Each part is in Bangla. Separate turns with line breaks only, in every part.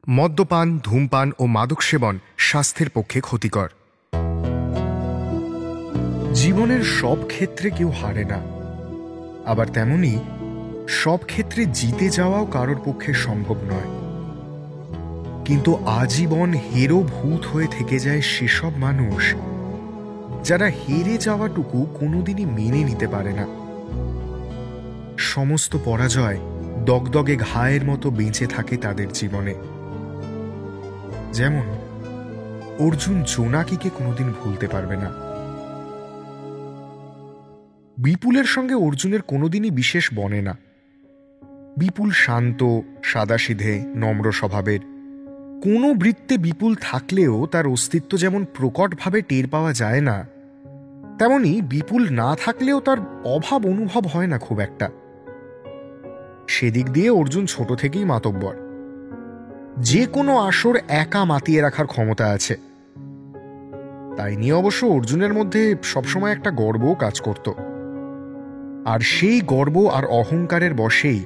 মদ্যপান, ধূমপান ও মাদক সেবন স্বাস্থ্যের পক্ষে ক্ষতিকর। জীবনের সব ক্ষেত্রে কেউ হারে না, আবার তেমনি সব ক্ষেত্রে জিতে যাওয়াও কারোর পক্ষে সম্ভব নয়। কিন্তু আজীবন হেরো ভূত হয়ে থেকে যায় সেসব মানুষ যারা হেরে যাওয়াটুকু কোনোদিনই মেনে নিতে পারে না। সমস্ত পরাজয় দগদগে ঘায়ের মতো বেঁচে থাকে তাদের জীবনে। যেমন অর্জুন জোনাকিকে কোনোদিন ভুলতে পারবে না। বিপুলের সঙ্গে অর্জুনের কোনোদিনই বিশেষ বনে না। বিপুল শান্ত, সাদাসিধে, নম্র স্বভাবের। কোনো বৃত্তে বিপুল থাকলেও তার অস্তিত্ব যেমন প্রকটভাবে টের পাওয়া যায় না, তেমনি বিপুল না থাকলেও তার অভাব অনুভব হয় না খুব একটা। সেদিক দিয়ে অর্জুন ছোট থেকেই মাতব্বর। যে কোনো আসর একা মাতিয়ে রাখার ক্ষমতা আছে। তাই নিয়ে অবশ্য অর্জুনের মধ্যে সবসময় একটা গর্বও কাজ করত। আর সেই গর্ব আর অহংকারের বশেই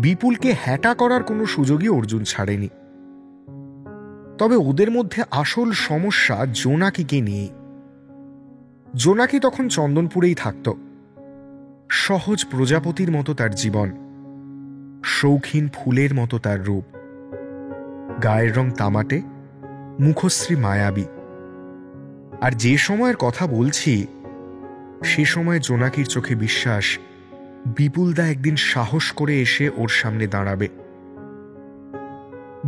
বিপুলকে হ্যাটা করার কোনো সুযোগই অর্জুন ছাড়েনি। তবে ওদের মধ্যে আসল সমস্যা জোনাকিকে নিয়ে। জোনাকি তখন চন্দনপুরেই থাকত। সহজ প্রজাপতির মতো তার জীবন, শৌখিন ফুলের মতো তার রূপ, গায়ের রং তামাটে, মুখশ্রী মায়াবী। আর যে সময়ের কথা বলছি সে সময় জোনাকির চোখে বিশ্বাস বিপুলদা একদিন সাহস করে এসে ওর সামনে দাঁড়াবে।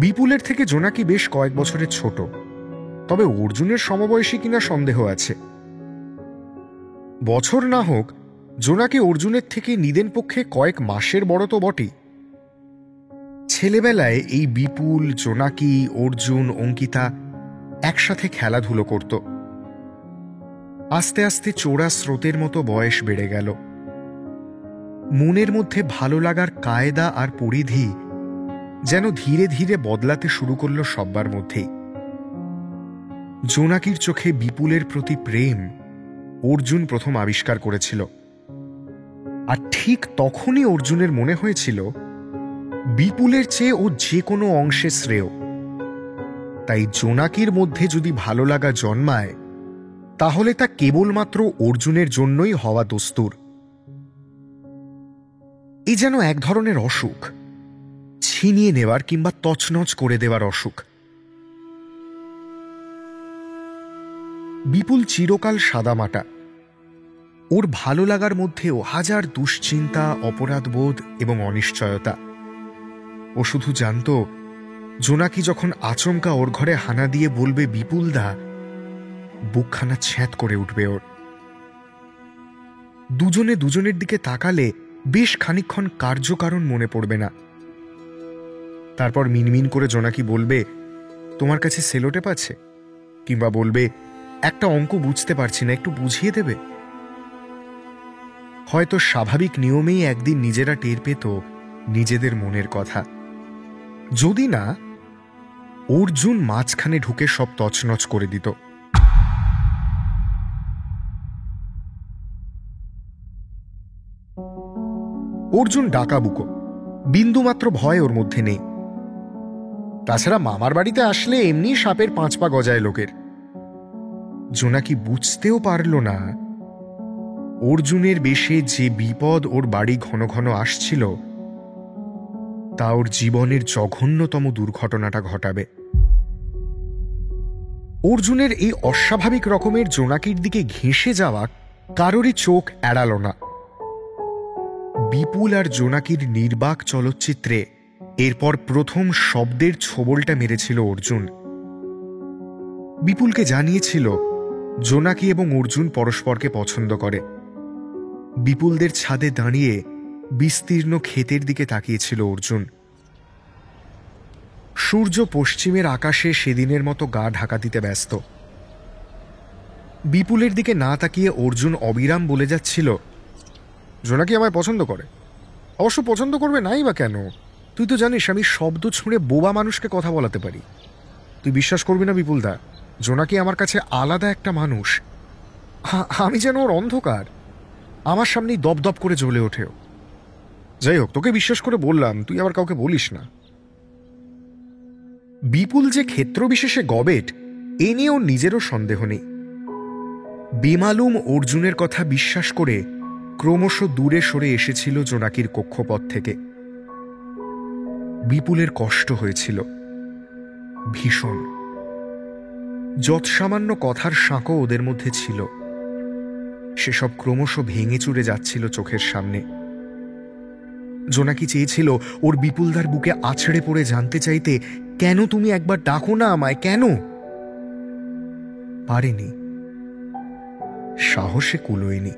বিপুলের থেকে জোনাকি বেশ কয়েক বছরের ছোট, তবে অর্জুনের সমবয়সী কিনা সন্দেহ আছে। বছর না হোক, জোনাকি অর্জুনের থেকে নিদেন পক্ষে কয়েক মাসের বড় তো বটেই। ছেলেবেলায় এই বিপুল, জোনাকি, অর্জুন, অঙ্কিতা একসাথে খেলাধুলো করত। আস্তে আস্তে চোরা স্রোতের মতো বয়স বেড়ে গেল। মনের মধ্যে ভালো লাগার কায়দা আর পরিধি যেন ধীরে ধীরে বদলাতে শুরু করল সব্বার মধ্যেই। জোনাকির চোখে বিপুলের প্রতি প্রেম অর্জুন প্রথম আবিষ্কার করেছিল। আর ঠিক তখনই অর্জুনের মনে হয়েছিল বিপুলের চেয়ে ও যে কোনো অংশে শ্রেয়। তাই জোনাকির মধ্যে যদি ভালো লাগা জন্মায়, তাহলে তা কেবলমাত্র অর্জুনের জন্যই হওয়া দস্তুর। এই যেন এক ধরনের অসুখ, ছিনিয়ে নেওয়ার কিংবা তছনছ করে দেওয়ার অসুখ। বিপুল চিরকাল সাদামাটা। ওর ভালো লাগার মধ্যেও হাজার দুশ্চিন্তা, অপরাধবোধ এবং অনিশ্চয়তা। ও শুধু জানত জোনাকি যখন আচমকা ওর ঘরে হানা দিয়ে বলবে বিপুলদা, বুকখানা ছ্যাঁত করে উঠবে ওর। দুজনে দুজনের দিকে তাকালে বেশ খানিকক্ষণ কার্যকারণ মনে পড়বে না। তারপর মিনমিন করে জোনাকি বলবে, তোমার কাছে সেলোটেপ আছে? কিংবা বলবে, একটা অঙ্ক বুঝতে পারছি না, একটু বুঝিয়ে দেবে? হয়তো স্বাভাবিক নিয়মেই একদিন নিজেরা টের পেত নিজেদের মনের কথা। যদি না, অর্জুন মাঝখানে ঢুকে সব তছনছ করে দিত। অর্জুন ডাকাবুকো, বিন্দুমাত্র ভয় ওর মধ্যে নেই। তাছাড়া মামার বাড়িতে আসলে এমনি সাপের 5 পা গজায় লোকের। জোনাকি বুঝতেও পারল না অর্জুনের বেশে যে বিপদ ওর বাড়ি ঘন ঘন আসছিল তা ওর জীবনের জঘন্যতম দুর্ঘটনাটা ঘটাবে। অর্জুনের এই অস্বাভাবিক রকমের জোনাকির দিকে ঘেঁষে যাওয়া কারোরই চোখ এড়াল না। বিপুল আর জোনাকির নির্বাক চলচ্চিত্রে এরপর প্রথম শব্দের ছোবলটা মেরেছিল অর্জুন। বিপুলকে জানিয়েছিল জোনাকি এবং অর্জুন পরস্পরকে পছন্দ করে। বিপুলদের ছাদে দাঁড়িয়ে বিস্তীর্ণ ক্ষেতের দিকে তাকিয়েছিল অর্জুন। সূর্য পশ্চিমের আকাশে সেদিনের মতো গা ঢাকা দিতে ব্যস্ত। বিপুলের দিকে না তাকিয়ে অর্জুন অবিরাম বলে যাচ্ছিল, জোনাকি আমায় পছন্দ করে। অবশ্য পছন্দ করবে নাই বা কেন? তুই তো জানিস আমি শব্দ ছুঁড়ে বোবা মানুষকে কথা বলাতে পারি। তুই বিশ্বাস করবি না বিপুলদা, জোনাকি আমার কাছে আলাদা একটা মানুষ। আমি যেন ওর অন্ধকার, আমার সামনেই দপদপ করে জ্বলে ওঠেও। যাই হোক, তোকে বিশ্বাস করে বললাম, তুই আবার কাউকে বলিস না। বিপুল যে ক্ষেত্রবিশেষে গবেট এ নিয়ে ওর নিজেরও সন্দেহ নেই। বেমালুম অর্জুনের কথা বিশ্বাস করে ক্রমশ দূরে সরে এসেছিল জোনাকির কক্ষপথ থেকে। বিপুলের কষ্ট হয়েছিল ভীষণ। যৎসামান্য কথার সাঁকো ওদের মধ্যে ছিল, সেসব ক্রমশ ভেঙে চুরে যাচ্ছিল চোখের সামনে। জোনাকি চেয়েছিল ওর বিপুলদার বুকে আছড়ে পড়ে জানতে চাইতে, কেন তুমি একবার ডাকো না আমায়, কেন? পারেনি, সাহসে কুলোয়নি।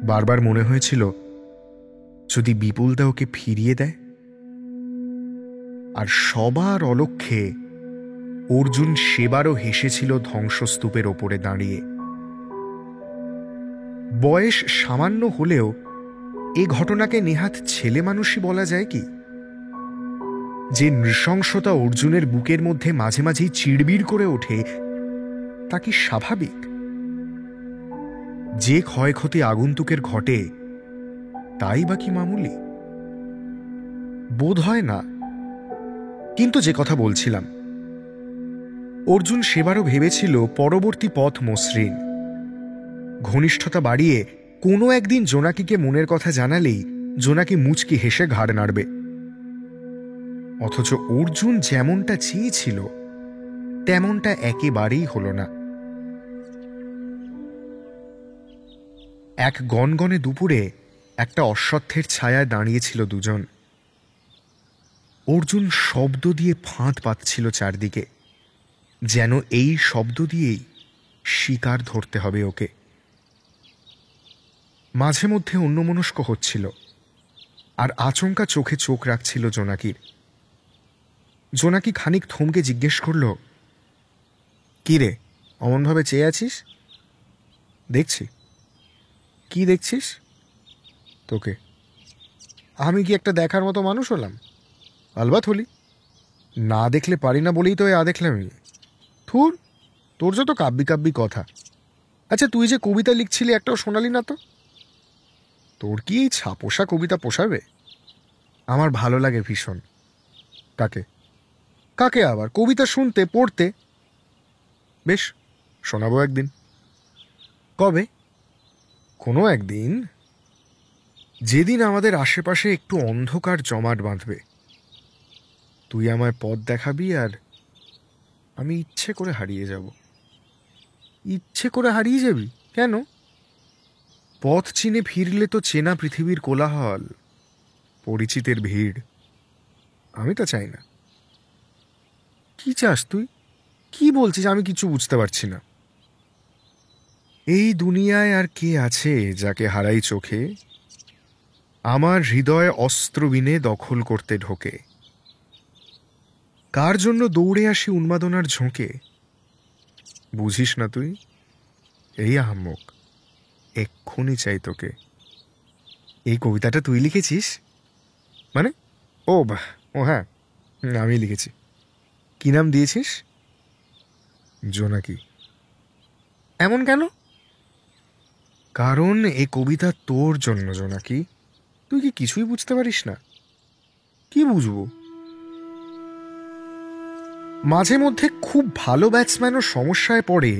বারবার মনে হয়েছিল যদি বিপুলদা ওকে ফিরিয়ে দেয়। আর সবার অলক্ষ্যে অর্জুন সেবারও হেসেছিল ধ্বংসস্তূপের ওপরে দাঁড়িয়ে। বয়স সামান্য হলেও এ ঘটনাকে নেহাত ছেলে মানুষই বলা যায় কি? যে নৃশংসতা অর্জুনের বুকের মধ্যে মাঝে মাঝেই চিড়বিড় করে ওঠে, তা কি স্বাভাবিক? যে ক্ষয়ক্ষতি আগন্তুকের ঘটে তাই বা কি মামুলি? বোধ হয় না। কিন্তু যে কথা বলছিলাম, অর্জুন সেবারও ভেবেছিল পরবর্তী পথ মসৃণ। ঘনিষ্ঠতা বাড়িয়ে কোনো একদিন জোনাকিকে মনের কথা জানালেই জোনাকি মুচকি হেসে ঘাড় নাড়বে। অথচ অর্জুন যেমনটা চেয়েছিল তেমনটা একেবারেই হল না। এক গনগনে দুপুরে একটা অশ্বত্থের ছায়ায় দাঁড়িয়েছিল দুজন। অর্জুন শব্দ দিয়ে ফাঁদ পাতছিল চারদিকে, যেন এই শব্দ দিয়েই শিকার ধরতে হবে ওকে। মাঝে মধ্যে অন্যমনস্ক হচ্ছিল, আর আচমকা চোখে চোখ রাখছিল জোনাকির। জোনাকি খানিক থমকে জিজ্ঞেস করল, কি রে, অমনভাবে চেয়ে আছিস? দেখছি। কি দেখছিস? তোকে। আমি কি একটা দেখার মতো মানুষ হলাম? আলবাত হলি। না দেখলে পারি না বলেই তো দেখলামই। থুর, তোর যত কাব্যি কাব্যি কথা। আচ্ছা, তুই যে কবিতা লিখছিলি একটাও শোনালি না তো? তোর কি এই ছাপোষা কবিতা পোষাবে? আমার ভালো লাগে ভীষণ। কাকে? কাকে আবার? কবিতা শুনতে, পড়তে। বেশ, শোনাবো একদিন। কবে? কোনো একদিন, যেদিন আমাদের আশেপাশে একটু অন্ধকার জমাট বাঁধবে। তুই আমায় পথ দেখাবি আর আমি ইচ্ছে করে হারিয়ে যাব। ইচ্ছে করে হারিয়ে যাবি কেন? পথ চিনে ফিরলে তো চেনা পৃথিবীর কোলাহল, পরিচিতের ভিড়। আমি তা চাই না। কি চাস তুই? কি বলছিস? আমি কিছু বুঝতে পারছি না। এই দুনিয়ায় আর কে আছে যাকে হারাই চোখে? আমার হৃদয় অস্ত্রবিনে দখল করতে ঢোকে। কার জন্য দৌড়ে আসি উন্মাদনার ঝোঁকে? বুঝিস না তুই? এই আহাম্মক, এক্ষুনি চাই তোকে। এই কবিতাটা তুই লিখেছিস? মানে? ও হ্যাঁ, আমি লিখেছি। কি নাম দিয়েছিস? জোনাকি। এমন কেন? কারণ এ কবিতা তোর জন্য জোনাকি। তুই কি কিছুই বুঝতে পারিস না? কি বুঝবো? মাঝে মধ্যে খুব ভালো ব্যাটসম্যানও সমস্যায় পড়ে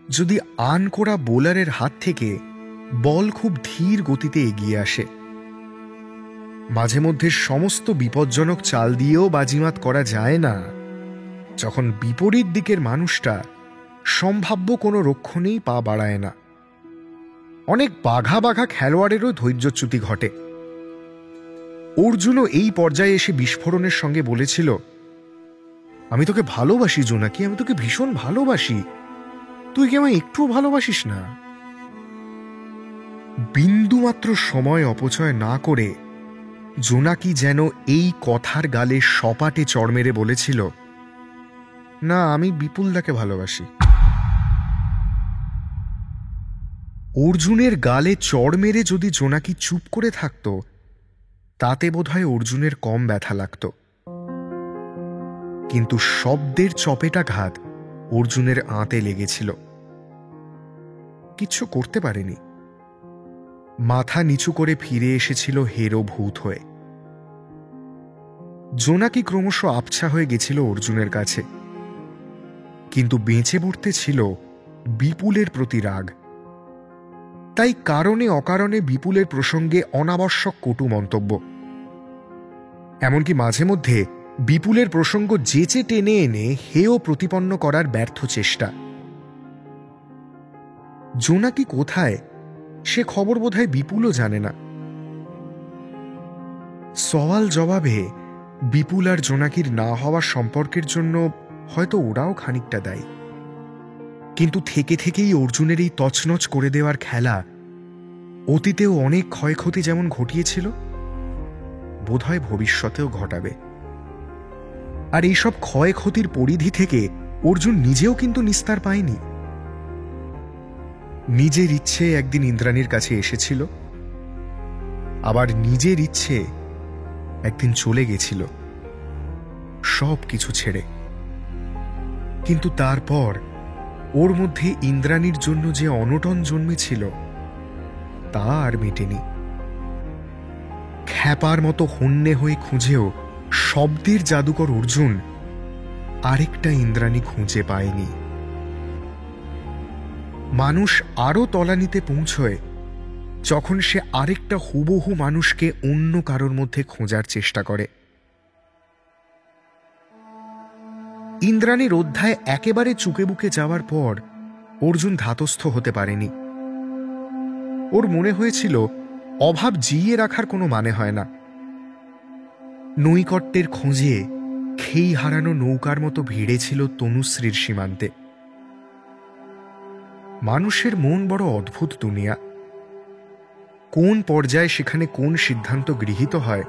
যদি আনকোড়া বোলারের হাত থেকে বল খুব ধীর গতিতে এগিয়ে আসে। মাঝে মধ্যে সমস্ত বিপজ্জনক চাল দিয়েও বাজিমাত করা যায় না যখন বিপরীত দিকের মানুষটা সম্ভাব্য কোনো রক্ষণেই পা বাড়ায় না। অনেক বাঘা বাঘা খেলোয়াড়েরও ধৈর্যচ্যুতি ঘটে। অর্জুনও এই পর্যায়ে এসে বিস্ফোরণের সঙ্গে বলেছিল, আমি তোকে ভালোবাসি জোনাকি, আমি তোকে ভীষণ ভালোবাসি। তুই কি আমায় একটুও ভালোবাসিস না? বিন্দুমাত্র সময় অপচয় না করে জোনাকি যেন এই কথার গালে সপাটে চড় মেরে বলেছিল, না, আমি বিপুলদাকে ভালোবাসি। অর্জুনের গালে চড় মেরে যদি জোনাকি চুপ করে থাকত, তাতে বোধহয় অর্জুনের কম ব্যথা লাগত। কিন্তু শব্দের চপেটাঘাত অর্জুনের আঁতে লেগেছিল। কিচ্ছু করতে পারেনি। মাথা নিচু করে ফিরে এসেছিল হেরো ভূত হয়ে। জোনাকি ক্রমশ আবছা হয়ে গেছিল অর্জুনের কাছে, কিন্তু বেঁচে পড়তে ছিল বিপুলের প্রতি রাগ। তাই কারণে অকারণে বিপুলের প্রসঙ্গে অনাবশ্যক কটু মন্তব্য, এমনকি মাঝে মধ্যে বিপুলের প্রসঙ্গ যেচে টেনে এনে হেয় প্রতিপন্ন করার ব্যর্থ চেষ্টা। জোনাকি কোথায় সে খবর বোধহয় বিপুলও জানে না। সওয়াল জবাবে বিপুল আর জোনাকির না হওয়ার সম্পর্কের জন্য হয়তো ওরাও খানিকটা দায়ী, কিন্তু থেকে থেকেই অর্জুনের এই তছনছ করে দেওয়ার খেলা অতীতেও অনেক ক্ষয়ক্ষতি যেমন ঘটিয়েছিল, বোধহয় ভবিষ্যতেও ঘটাবে। আর এইসব ক্ষয়ক্ষতির পরিধি থেকে অর্জুন নিজেও কিন্তু নিস্তার পায়নি। নিজের ইচ্ছে একদিন ইন্দ্রাণীর কাছে এসেছিল, আবার নিজের ইচ্ছে একদিন চলে গেছিল সব কিছু ছেড়ে। কিন্তু তারপর ওর মধ্যে ইন্দ্রাণীর জন্য যে অনটন জন্মেছিল তা আর মেটেনি। খ্যাপার মতো হন্যে হয়ে খুঁজেও শব্দের জাদুকর অর্জুন আরেকটা ইন্দ্রাণী খুঁজে পায়নি। মানুষ আরো তলানিতে পৌঁছয় যখন সে আরেকটা হুবহু মানুষকে অন্য কারোর মধ্যে খোঁজার চেষ্টা করে। ইন্দ্রাণীর অধ্যায় একেবারে চুকে বুকে যাওয়ার পর অর্জুন ধাতস্থ হতে পারেনি। ওর মনে হয়েছিল অভাব জিইয়ে রাখার কোনো মানে হয় না। নৈকট্যের খোঁজে খেই হারানো নৌকার মতো ভিড়ে ছিল তনুশ্রীর সীমান্তে। মানুষের মন বড় অদ্ভুত দুনিয়া। কোন পর্যায়ে সেখানে কোন সিদ্ধান্ত গৃহীত হয়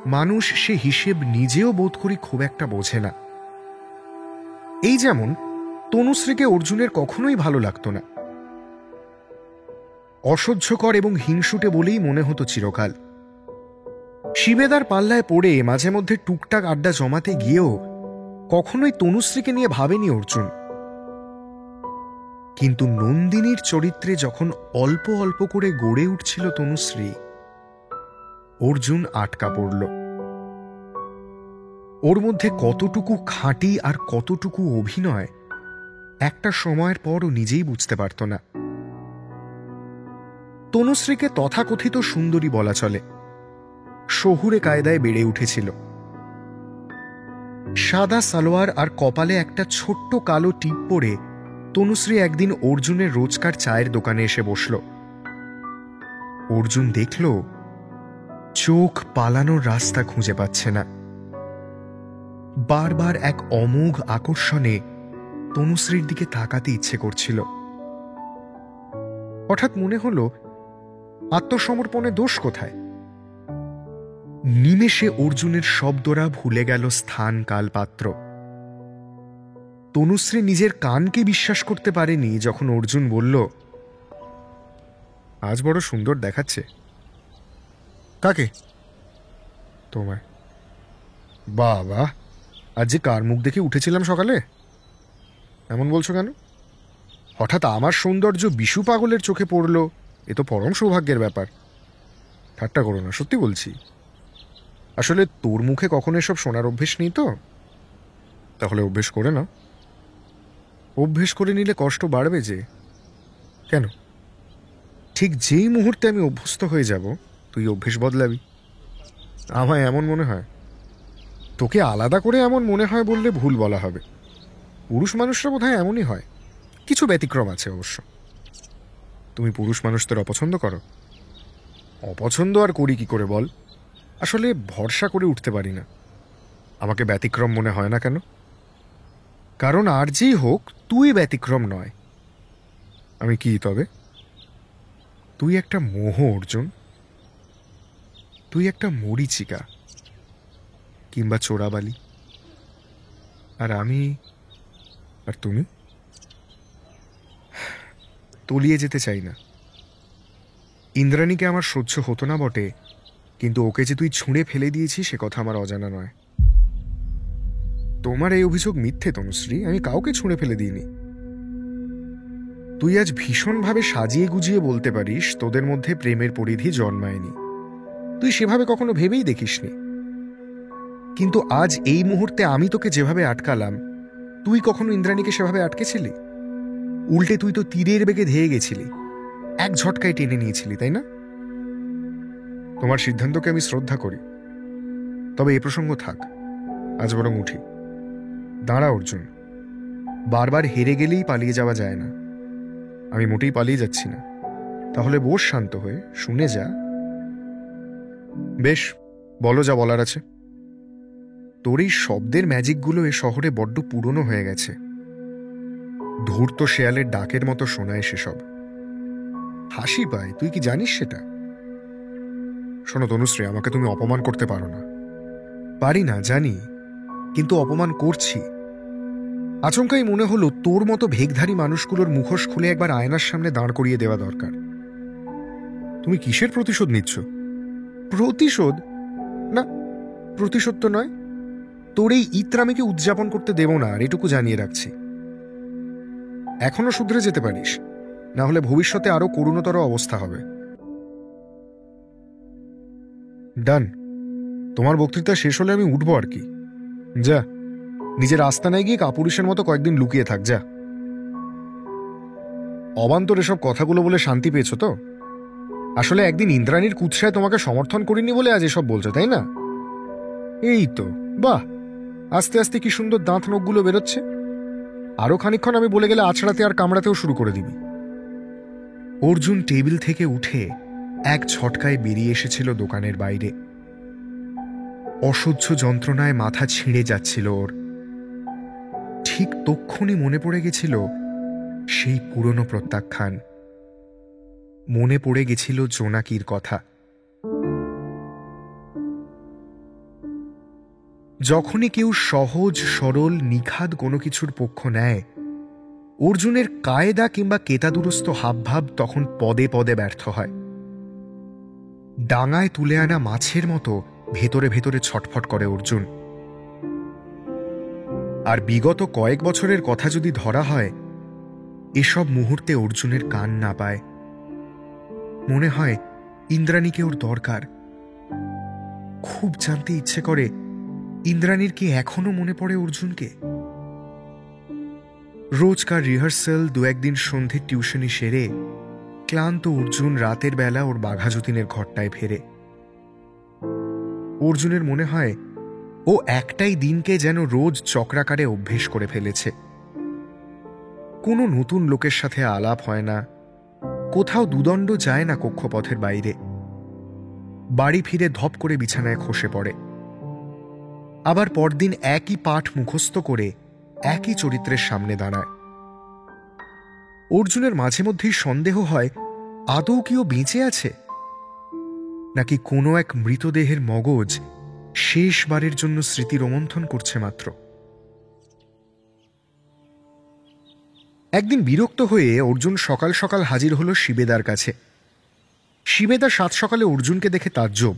মানুষ সে হিসেব নিজেও বোধ করি খুব একটা বোঝে না। এই যেমন তনুশ্রীকে অর্জুনের কখনোই ভালো লাগতো না, অসহ্যকর এবং হিংসুটে বলেই মনে হতো চিরকাল। শিবেদার পাল্লায় পড়ে মাঝে মধ্যে টুকটাক আড্ডা জমাতে গিয়েও কখনোই তনুশ্রীকে নিয়ে ভাবেনি অর্জুন। কিন্তু নন্দিনীর চরিত্রে যখন অল্প অল্প করে গড়ে উঠছিল তনুশ্রী, অর্জুন আটকা পড়ল। ওর মধ্যে কতটুকু খাঁটি আর কতটুকু অভিনয় একটা সময়ের পর ও নিজেই বুঝতে পারত না। তনুশ্রীকে তথাকথিত সুন্দরী বলা চলে, শহুরে কায়দায় বেড়ে উঠেছিল। সাদা সালোয়ার আর কপালে একটা ছোট্ট কালো টিপ পরে তনুশ্রী একদিন অর্জুনের রোজকার চায়ের দোকানে এসে বসল। অর্জুন দেখল চোখ পালানোর রাস্তা খুঁজে পাচ্ছে না। বারবার এক অমোঘ আকর্ষণে তনুশ্রীর দিকে তাকাতে ইচ্ছে করছিল। হঠাৎ মনে হল আত্মসমর্পণে দোষ কোথায়। নিমেষে অর্জুনের শব্দরা ভুলে গেল স্থান কাল পাত্র। তনুশ্রী নিজের কানকে বিশ্বাস করতে পারেনি যখন অর্জুন বলল, আজ বড় সুন্দর দেখাচ্ছে। কাকে? তোমায়। বাবা, আজ যে কার মুখ দেখে উঠেছিলাম সকালে? এমন বলছো কেন? হঠাৎ আমার সৌন্দর্য বিশু পাগলের চোখে পড়ল, এ তো পরম সৌভাগ্যের ব্যাপার। ঠাট্টা করো না, সত্যি বলছি। আসলে তোর মুখে কখনো এসব শোনার অভ্যেস নেই তো। তাহলে অভ্যেস করে না। অভ্যেস করে নিলে কষ্ট বাড়বে যে। কেন? ঠিক যেই মুহূর্তে আমি অভ্যস্ত হয়ে যাব তুই অভ্যেস বদলাবি। আমায় এমন মনে হয়? তোকে আলাদা করে এমন মনে হয় বললে ভুল বলা হবে। পুরুষ মানুষরা বোধহয় এমনই হয়, কিছু ব্যতিক্রম আছে অবশ্য। তুমি পুরুষ মানুষদের অপছন্দ করো? অপছন্দ আর করি কি করে বল? আসলে ভরসা করে উঠতে পারি না। আমাকে ব্যতিক্রম মনে হয় না কেন? কারণ আর যেই হোক তুই ব্যতিক্রম নয়। আমি কি তবে? তুই একটা মোহ অর্জুন। তুই একটা মরীচিকা কিংবা চোরাবালি। আর আমি আর তুমি তলিয়ে যেতে চাই না। ইন্দ্রাণীকে আমার সহ্য হতো না বটে, কিন্তু ওকে যে তুই ছুঁড়ে ফেলে দিয়েছিস সে কথা আমার অজানা নয়। তোমার এই অভিযোগ মিথ্যে তনুশ্রী, আমি কাউকে ছুঁড়ে ফেলে দিইনি। তুই আজ ভীষণভাবে সাজিয়ে গুজিয়ে বলতে পারিস তোদের মধ্যে প্রেমের পরিধি জন্মায়নি। তুই সেভাবে কখনো ভেবেই দেখিসনি। কিন্তু আজ এই মুহূর্তে আমি তোকে যেভাবে আটকালাম, তুই কখনো ইন্দ্রাণীকে সেভাবে আটকেছিলি? উল্টে তুই তো তীরের বেগে ধেয়ে গেছিলি, এক ঝটকায় টেনে নিয়েছিলি, তাই না? তোমার সিদ্ধান্তকে আমি শ্রদ্ধা করি, তবে এ প্রসঙ্গ থাক, আজ বরং উঠি। দাঁড়া অর্জুন, বারবার হেরে গেলেই পালিয়ে যাওয়া যায় না। আমি মোটেই পালিয়ে যাচ্ছি না। তাহলে বস শান্ত হয়ে, শুনে যা। বেশ, বলো যা বলার আছে। তোর এই শব্দের ম্যাজিকগুলো এ শহরে বড্ড পুরনো হয়ে গেছে। ধূর্ত শেয়ালের ডাকের মতো শোনায় সেসব। হাসি পায়, তুই কি জানিস সেটা? শোনো তনুশ্রী, আমাকে তুমি অপমান করতে পারো না। পারি না জানি, কিন্তু অপমান করছি। আচমকাই মনে হলো তোর মতো ভেগধারী মানুষগুলোর মুখোশ খুলে একবার আয়নার সামনে দাঁড় করিয়ে দেওয়া দরকার। তুমি কিসের প্রতিশোধ নিচ্ছ? প্রতিশোধ? না, প্রতিশোধ তো নয়। তোর এই ইত্রামিকে উদযাপন করতে দেব না, আর এটুকু জানিয়ে রাখছি। এখনো শুধরে যেতে পারিস, না হলে ভবিষ্যতে আরো করুণতর অবস্থা হবে। ডান। তোমার বক্তৃতা শেষ হলে আমি উঠবো আর কি। যা, নিজের আস্তানায় গিয়ে কাপুরুষের মতো কয়েকদিন লুকিয়ে থাক যা। অবান্তর এসব কথাগুলো বলে শান্তি পেয়েছ তো? আসলে একদিন ইন্দ্রাণীর কুৎসায় তোমাকে সমর্থন করিনি বলে আজ এসব বলছো, তাই না? এই তো, বাহ, আস্তে আস্তে কি সুন্দর দাঁত নখগুলো বেরোচ্ছে। আরো খানিকক্ষণ আমি বলে গেলে আছড়াতে আর কামড়াতেও শুরু করে দিবি। অর্জুন টেবিল থেকে উঠে এক ঝটকায় বেরিয়ে এসেছিল দোকানের বাইরে। অসহ্য যন্ত্রণায় মাথা ছিঁড়ে যাচ্ছিল ওর। ঠিক তক্ষুনি মনে পড়ে গেছিল সেই পুরনো প্রত্যাখ্যান। মনে পড়ে গেছিল জোনাকির কথা। যখনই কেউ সহজ সরল নিখাদ কোনো কিছুর পক্ষ নেয়, অর্জুনের কায়দা কিংবা কেতাদুরস্ত হাবভাব তখন পদে পদে ব্যর্থ হয়। ডাঙায় তুলে আনা মাছের মতো ভেতরে ভেতরে ছটফট করে অর্জুন। আর বিগত কয়েক বছরের কথা যদি ধরা হয়, এসব মুহূর্তে অর্জুনের কান না পায়। মনে হয় ইন্দ্রাণীকে ওর দরকার। খুব জানতে ইচ্ছে করে ইন্দ্রাণীর কি এখনো মনে পড়ে অর্জুনকে। রোজকার রিহার্সাল, দু একদিন সন্ধ্যে টিউশনি সেরে ক্লান্ত অর্জুন রাতের বেলা ওর বাঘা যতীনের ঘরটায় ফেরে। অর্জুনের মনে হয় ও একটাই দিনকে যেন রোজ চক্রাকারে অভ্যেস করে ফেলেছে। কোনো নতুন লোকের সাথে আলাপ হয় না, কোথাও দুদণ্ড যায় না কক্ষপথের বাইরে। বাড়ি ফিরে ধপ করে বিছানায় খসে পড়ে। আবার পরদিন একই পাঠ মুখস্থ করে একই চরিত্রের সামনে দাঁড়ায়। অর্জুনের মাঝে মধ্যেই সন্দেহ হয় আদৌ কি ও বেঁচে আছে, নাকি কোনো এক মৃতদেহের মগজ শেষবারের জন্য স্মৃতি রোমন্থন করছে মাত্র। একদিন বিরক্ত হয়ে অর্জুন সকাল সকাল হাজির হলো শিবেদার কাছে। শিবেদা সাত সকালে অর্জুনকে দেখে তাজ্জব।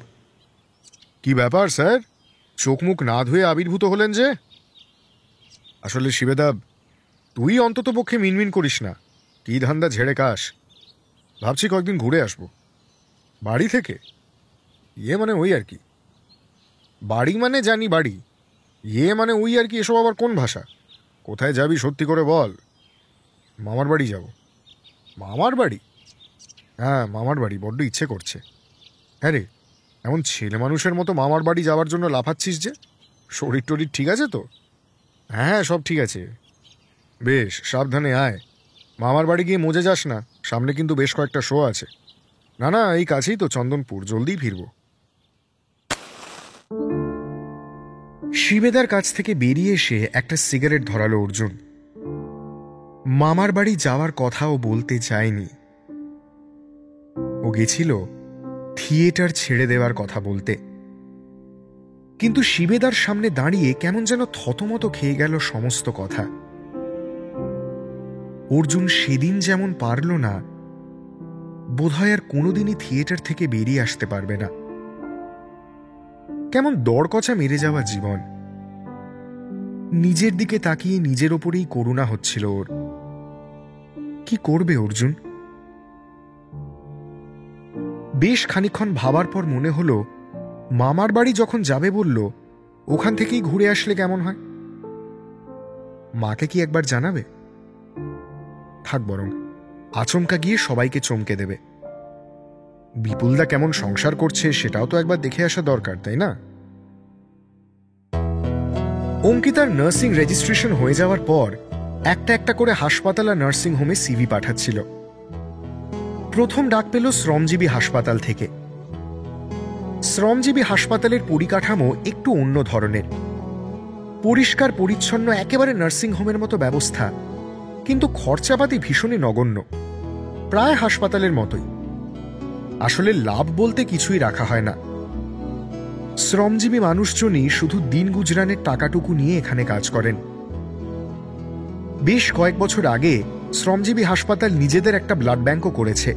কি ব্যাপার স্যার, চোখ মুখ না ধুয়ে আবির্ভূত হলেন যে? আসলে শিবেদা, তুই অন্তত পক্ষে মিনমিন করিস না, কি ধান্দা ঝেড়ে কাস। ভাবছি কয়েকদিন ঘুরে আসব। বাড়ি থেকে? মানে ওই আর কি। বাড়ি মানে জানি বাড়ি, মানে ওই আর কি। এসব আবার কোন ভাষা? কোথায় যাবি সত্যি করে বল। মামার বাড়ি যাব। মামার বাড়ি? হ্যাঁ, মামার বাড়ি বড্ড ইচ্ছে করছে। হ্যাঁ রে, এমন ছেলে মানুষের মতো মামার বাড়ি যাওয়ার জন্য লাফাচ্ছিস যে? শরীর টরীর ঠিক আছে তো? হ্যাঁ, সব ঠিক আছে। বেশ, সাবধানে আয়। মামার বাড়ি গিয়ে মজে যাস না, সামনে কিন্তু বেশ কয়েকটা শো আছে। না না, এই কাছেই তো চন্দনপুর, জলদিই ফিরব। শিবেদার কাছ থেকে বেরিয়ে এসে একটা সিগারেট ধরালো অর্জুন। মামার বাড়ি যাওয়ার কথাও বলতে চায়নি, ও গেছিল থিয়েটার ছেড়ে দেওয়ার কথা বলতে। কিন্তু শিবেদার সামনে দাঁড়িয়ে কেমন যেন থতমত খেয়ে গেল সমস্ত কথা। অর্জুন সেদিন যেমন পারল না, বোধহয় আর কোনোদিনই থিয়েটার থেকে বেরিয়ে আসতে পারবে না। কেমন দড়কচা মেরে যাওয়া জীবন। নিজের দিকে তাকিয়ে নিজের ওপরেই করুণা হচ্ছিল ওর। কি করবে অর্জুন? বেশ খানিকক্ষণ ভাবার পর মনে হলো, মামার বাড়ি যখন যাবে বলল, ওখান থেকেই ঘুরে আসলে কেমন হয়? মাকে কি একবার জানাবে? থাক, বরং আচমকা গিয়ে সবাইকে চমকে দেবে। বিপুলদা কেমন সংসার করছে সেটাও তো একবার দেখে আসা দরকার, তাই না? অঙ্কিতার নার্সিং রেজিস্ট্রেশন হয়ে যাওয়ার পর একটা একটা করে হাসপাতাল আর নার্সিং হোমে সিভি পাঠাচ্ছিল। প্রথম ডাক পেল শ্রমজীবী হাসপাতাল থেকে। শ্রমজীবী হাসপাতালের পরিকাঠামো একটু অন্য ধরনের, পরিষ্কার পরিচ্ছন্ন, একেবারে নার্সিং হোমের মতো ব্যবস্থা, কিন্তু খরচাপাতি ভীষণই নগণ্য, প্রায় হাসপাতালের মতোই। আসলে লাভ বলতে কিছুই রাখা হয় না। শ্রমজীবী মানুষজনই শুধু দিন গুজরানের টাকাটুকু নিয়ে এখানে কাজ করেন। বেশ কয়েক বছর আগে শ্রমজীবী হাসপাতাল নিজেদের একটা ব্লাড ব্যাংকও করেছে।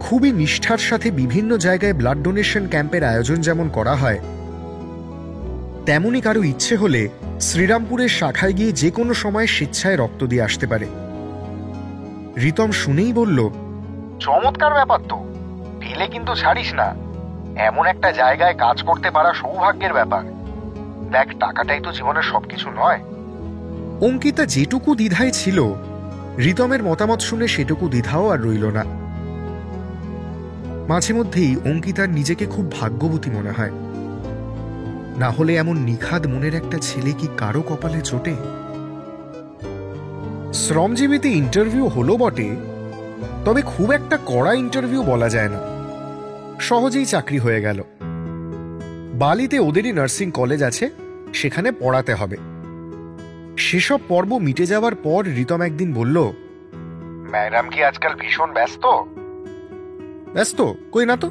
খুবই নিষ্ঠার সাথে বিভিন্ন জায়গায় ব্লাড ডোনেশন ক্যাম্পের আয়োজন যেমন করা হয়, তেমনি কারো ইচ্ছে হলে শ্রীরামপুরের শাখায় গিয়ে যে কোনো সময় স্বেচ্ছায় রক্ত দিয়ে আসতে পারে। রিতম শুনেই বলল,
চমৎকার ব্যাপার তো, পেলে কিন্তু ছাড়িস না। এমন একটা জায়গায় কাজ করতে পারা সৌভাগ্যের ব্যাপার। দেখ, টাকাটাই তো জীবনের সবকিছু নয়।
অঙ্কিতা যেটুকু দ্বিধায় ছিল, রিতমের মতামত শুনে সেটুকু দ্বিধাও আর রইল না। মাঝে মধ্যেই অঙ্কিতার নিজেকে খুব ভাগ্যবতী মনে হয়। না হলে এমন নিখাদ মনের একটা ছেলে কি কারো কপালে জোটে? শ্রমজীবীতে ইন্টারভিউ হলো বটে, তবে খুব একটা কড়া ইন্টারভিউ বলা যায় না। সহজেই চাকরি হয়ে গেল। বালিতে ওদেরই নার্সিং কলেজ আছে, সেখানে পড়াতে হবে। সেসব পর্ব মিটে যাওয়ার পর রিতম একদিন বলল,
ম্যাডাম কি আজকাল ভীষণ ব্যস্ত?
ব্যস্ত কই না তো।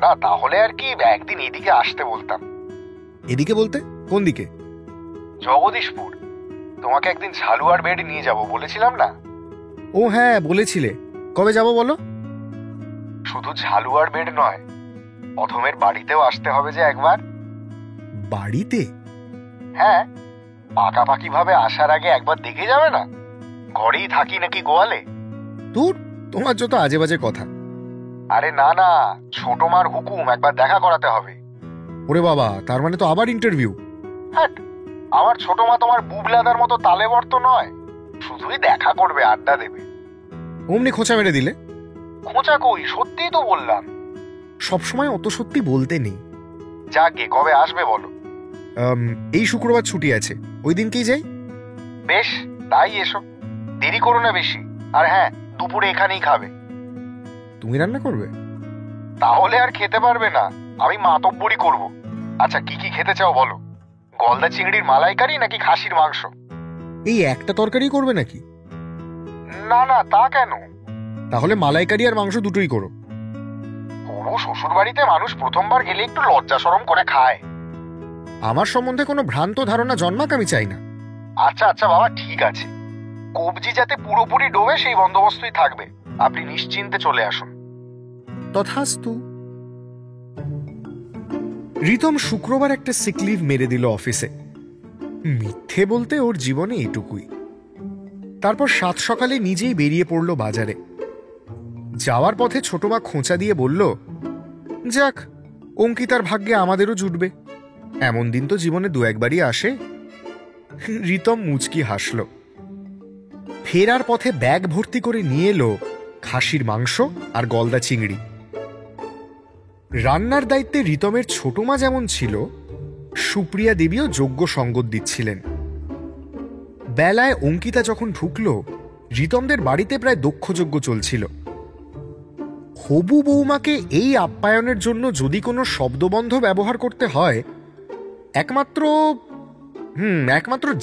না, তাহলে আর কি একদিন এদিকে আসতে বলতাম।
এদিকে বলতে কোন দিকে?
জগদীশপুর। তোমাকে একদিন ঝালুয়ার বেড নিয়ে যাব বলেছিলাম না?
ও হ্যাঁ, বলেছিলে। কবে যাব বলো?
শুধু ঝালুয়ার বেড নয়, অধমের বাড়িতেও আসতে হবে যে একবার।
বাড়িতে?
হ্যাঁ, পাকাপাকি ভাবে আসার আগে একবার দেখে যাবে না? ঘরেই থাকি নাকি গোয়ালে?
দূর, তোমার যত আজে বাজে কথা।
আরে না না, ছোট মার হুকুম, একবার দেখা করাতে হবে।
ওরে বাবা, তার মানে তো আবার ইন্টারভিউ?
হ্যাঁ, আমার ছোট মা তোমার বুবলাদার মতো তালেবর তো নয়, শুধুই দেখা করবে, আড্ডা দেবে।
অমনি খোঁচা মেরে দিলে।
খোঁচা কই, সত্যিই তো বললাম।
সবসময় অত সত্যি বলতে নেই।
যাকে, কবে আসবে বলো?
এই শুক্রবার ছুটি আছে, ওই দিনকেই যাই।
বেশ, তাই এসো, দেরি করো না বেশি। আর হ্যাঁ, দুপুরে এখানেই খাবে।
তুমি রান্না করবে?
তাহলে আর খেতে পারবে না, আমি মাতব্বরি করব। আচ্ছা, কি কি খেতে চাও বলো? গলদা চিংড়ির মালাইকারি নাকি খাসির মাংস?
এই একটা তরকারি করবে নাকি?
না না, তা কেন?
তাহলে মালাইকারি আর মাংস দুটোই করো।
পুরো শ্বশুর বাড়িতে মানুষ প্রথমবার গেলে একটু লজ্জা শরম করে খায়।
আমার সম্বন্ধে কোনো ভ্রান্ত ধারণা জন্মাক আমি চাই না।
আচ্ছা আচ্ছা বাবা, ঠিক আছে। কবজি যাতে পুরোপুরি ডোবে সেই বন্দোবস্তই থাকবে, আপনি নিশ্চিন্তে চলে আসুন।
তথাস্তু। রিতম শুক্রবার একটা সিক লিভ মেরে দিল অফিসে। মিথ্যে বলতে ওর জীবনে এটুকুই। তারপর সাত সকালে নিজেই বেরিয়ে পড়ল বাজারে। যাওয়ার পথে ছোট মা খোঁচা দিয়ে বলল, যাক, অঙ্কিতার ভাগ্যে আমাদেরও জুটবে। এমন দিন তো জীবনে দু একবারই আসে। রিতম মুচকি হাসল। ফেরার পথে ব্যাগ ভর্তি করে নিয়ে এলো খাসির মাংস আর গলদা চিংড়ি। রান্নার দায়িত্বে রিতমের ছোট মা যেমন ছিল, সুপ্রিয়া দেবীও যোগ্য সঙ্গত দিচ্ছিলেন। বেলায় অঙ্কিতা যখন ঢুকল, রিতমদের বাড়িতে প্রায় দক্ষযজ্ঞ চলছিল। হবু বৌমাকে এই আপ্যায়নের জন্য যদি কোনো শব্দবন্ধ ব্যবহার করতে হয়, একমাত্র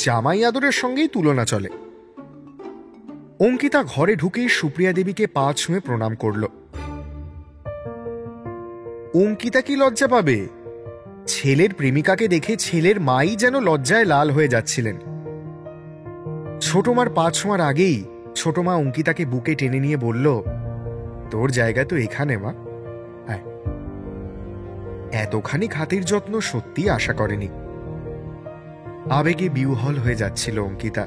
জামাই আদরের সঙ্গেই তুলনা চলে। অঙ্কিতা ঘরে ঢুকেই সুপ্রিয়া দেবীকে পা ছুঁয়ে প্রণাম করল। অঙ্কিতা কি লজ্জা পাবে? ছেলের প্রেমিকাকে দেখে ছেলের মাই যেন লজ্জায় লাল হয়ে যাচ্ছিলেন। ছোট মার পা ছোঁয়ার আগেই ছোট মা অঙ্কিতাকে বুকে টেনে নিয়ে বলল, তোর জায়গা তো এখানে মা। এতখানি খাতির যত্ন সত্যি আশা করেনি। আবেগে বিহ্বল হয়ে যাচ্ছিল অঙ্কিতা।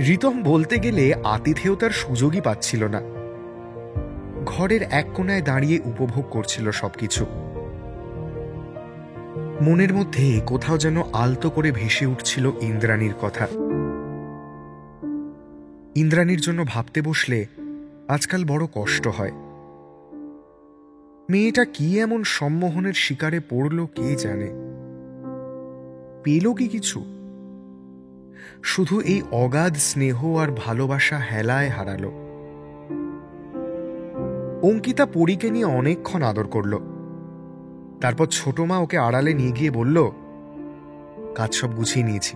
রিতম বলতে গেলে আতিথেয়তার সুযোগই পাচ্ছিল না। ঘরের এক কোণায় দাঁড়িয়ে উপভোগ করছিল সবকিছু। মনের মধ্যে কোথাও যেন আলতো করে ভেসে উঠছিল ইন্দ্রাণীর কথা। ইন্দ্রাণীর জন্য ভাবতে বসলে আজকাল বড় কষ্ট হয়। মেয়েটা কি এমন সম্মোহনের শিকারে পড়ল কে জানে। পেল কি কিছু? শুধু এই অগাধ স্নেহ আর ভালোবাসা হেলায় হারালো। অঙ্কিতা পরীকে নিয়ে অনেকক্ষণ আদর করল। তারপর ছোট মা ওকে আড়ালে নিয়ে গিয়ে বলল, কাজ সব গুছিয়ে নিয়েছি,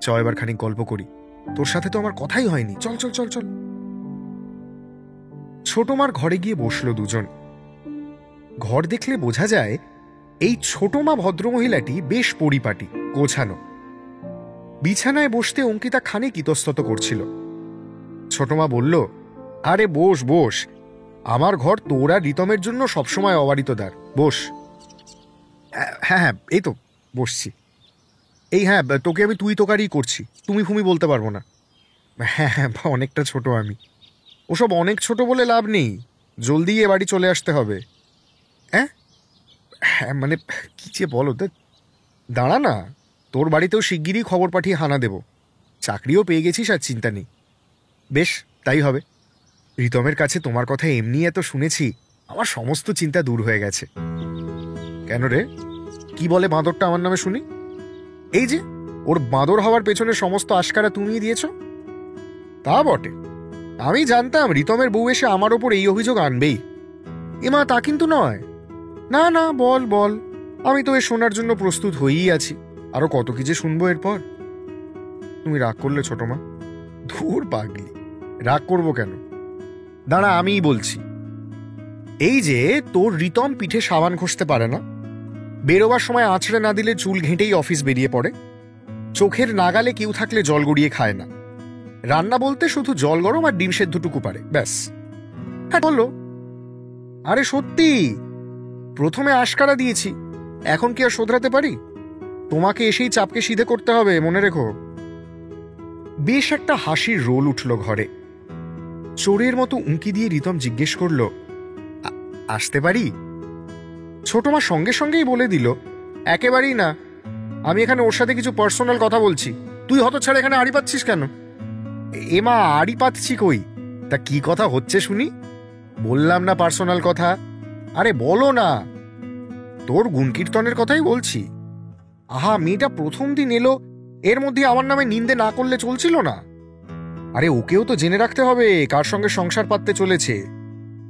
চ এবার খানিক গল্প করি। তোর সাথে তো আমার কথাই হয়নি, চল চল চল চল। ছোট মার ঘরে গিয়ে বসলো দুজন। ঘর দেখলে বোঝা যায় এই ছোট মা ভদ্রমহিলাটি বেশ পরিপাটি, গোছানো। বিছানায় বসতে অঙ্কিতা খানিক ইতস্তত করছিল। ছোট মা বলল, আরে বস বস, আমার ঘর তোর আর রিতমের জন্য সবসময় অবারিত দ্বার, বস। হ্যাঁ হ্যাঁ, এই তো বসছি। এই হ্যাঁ, তোকে আমি তুই তোকারই করছি, তুমি ফুমি বলতে পারবো না। হ্যাঁ হ্যাঁ, অনেকটা ছোট আমি। ওসব অনেক ছোট বলে লাভ নেই, জলদি এ বাড়ি চলে আসতে হবে। হ্যাঁ হ্যাঁ, মানে কি যে বলো, দাঁড়া না, তোর বাড়িতেও শিগগিরই খবর পাঠিয়ে হানা দেব। চাকরিও পেয়ে গেছিস, আর চিন্তা নেই। বেশ, তাই হবে। রিতমের কাছে তোমার কথা এমনি এত শুনেছি, আমার সমস্ত চিন্তা দূর হয়ে গেছে। কেন রে, কি বলে বাঁদরটা আমার নামে শুনি? এই যে ওর বাঁদর হওয়ার পেছনে সমস্ত আশকারা তুমিই দিয়েছ। তা বটে, আমি জানতাম রিতমের বউ এসে আমার ওপর এই অভিযোগ আনবেই। এমা, তা কিন্তু নয়। না না, বল বল, আমি তো এ শোনার জন্য প্রস্তুত হয়েই আছি। আরো কত কি যে শুনবো এরপর। তুমি রাগ করলে ছোট মা? ধুর পাগলি, রাগ করবো কেন? দাঁড়া, আমিই বলছি। এই যে তোর রিতম পিঠে সাবান ঘষতে পারে না, বেরোবার সময় আঁচড়ে না দিলে চুল ঘেঁটেই অফিস বেরিয়ে পড়ে, চোখের নাগালে কেউ থাকলে জল গড়িয়ে খায় না, রান্না বলতে শুধু জল গরম আর ডিম সেদ্ধটুকু পারে, ব্যাস। হ্যাঁ বলো। আরে সত্যি, প্রথমে আশকারা দিয়েছি, এখন কি আর শোধরাতে পারি? তোমাকে এসেই চাপকে সিধে করতে হবে, মনে রেখো। বেশ একটা হাসির রোল উঠল ঘরে। চোরের মতো উঁকি দিয়ে রিতম জিজ্ঞেস করল, আসতে পারি? ছোট মা সঙ্গে সঙ্গেই বলে দিল, একেবারেই না, আমি এখানে ওর সাথে কিছু পার্সোনাল কথা বলছি। তুই হতচ্ছাড়া এখানে আড়ি পাচ্ছিস কেন? এমা, আড়ি পাচ্ছি কই? তা কি কথা হচ্ছে শুনি? বললাম না পার্সোনাল কথা। আরে বলো না। তোর গুণকীর্তনের কথাই বলছি। আহা, মেয়েটা প্রথম দিন এলো, এর মধ্যে আমার নামে নিন্দে না করলে চলছিল না। আরে ওকেও তো জেনে রাখতে হবে কার সঙ্গে সংসার পাততে চলেছে।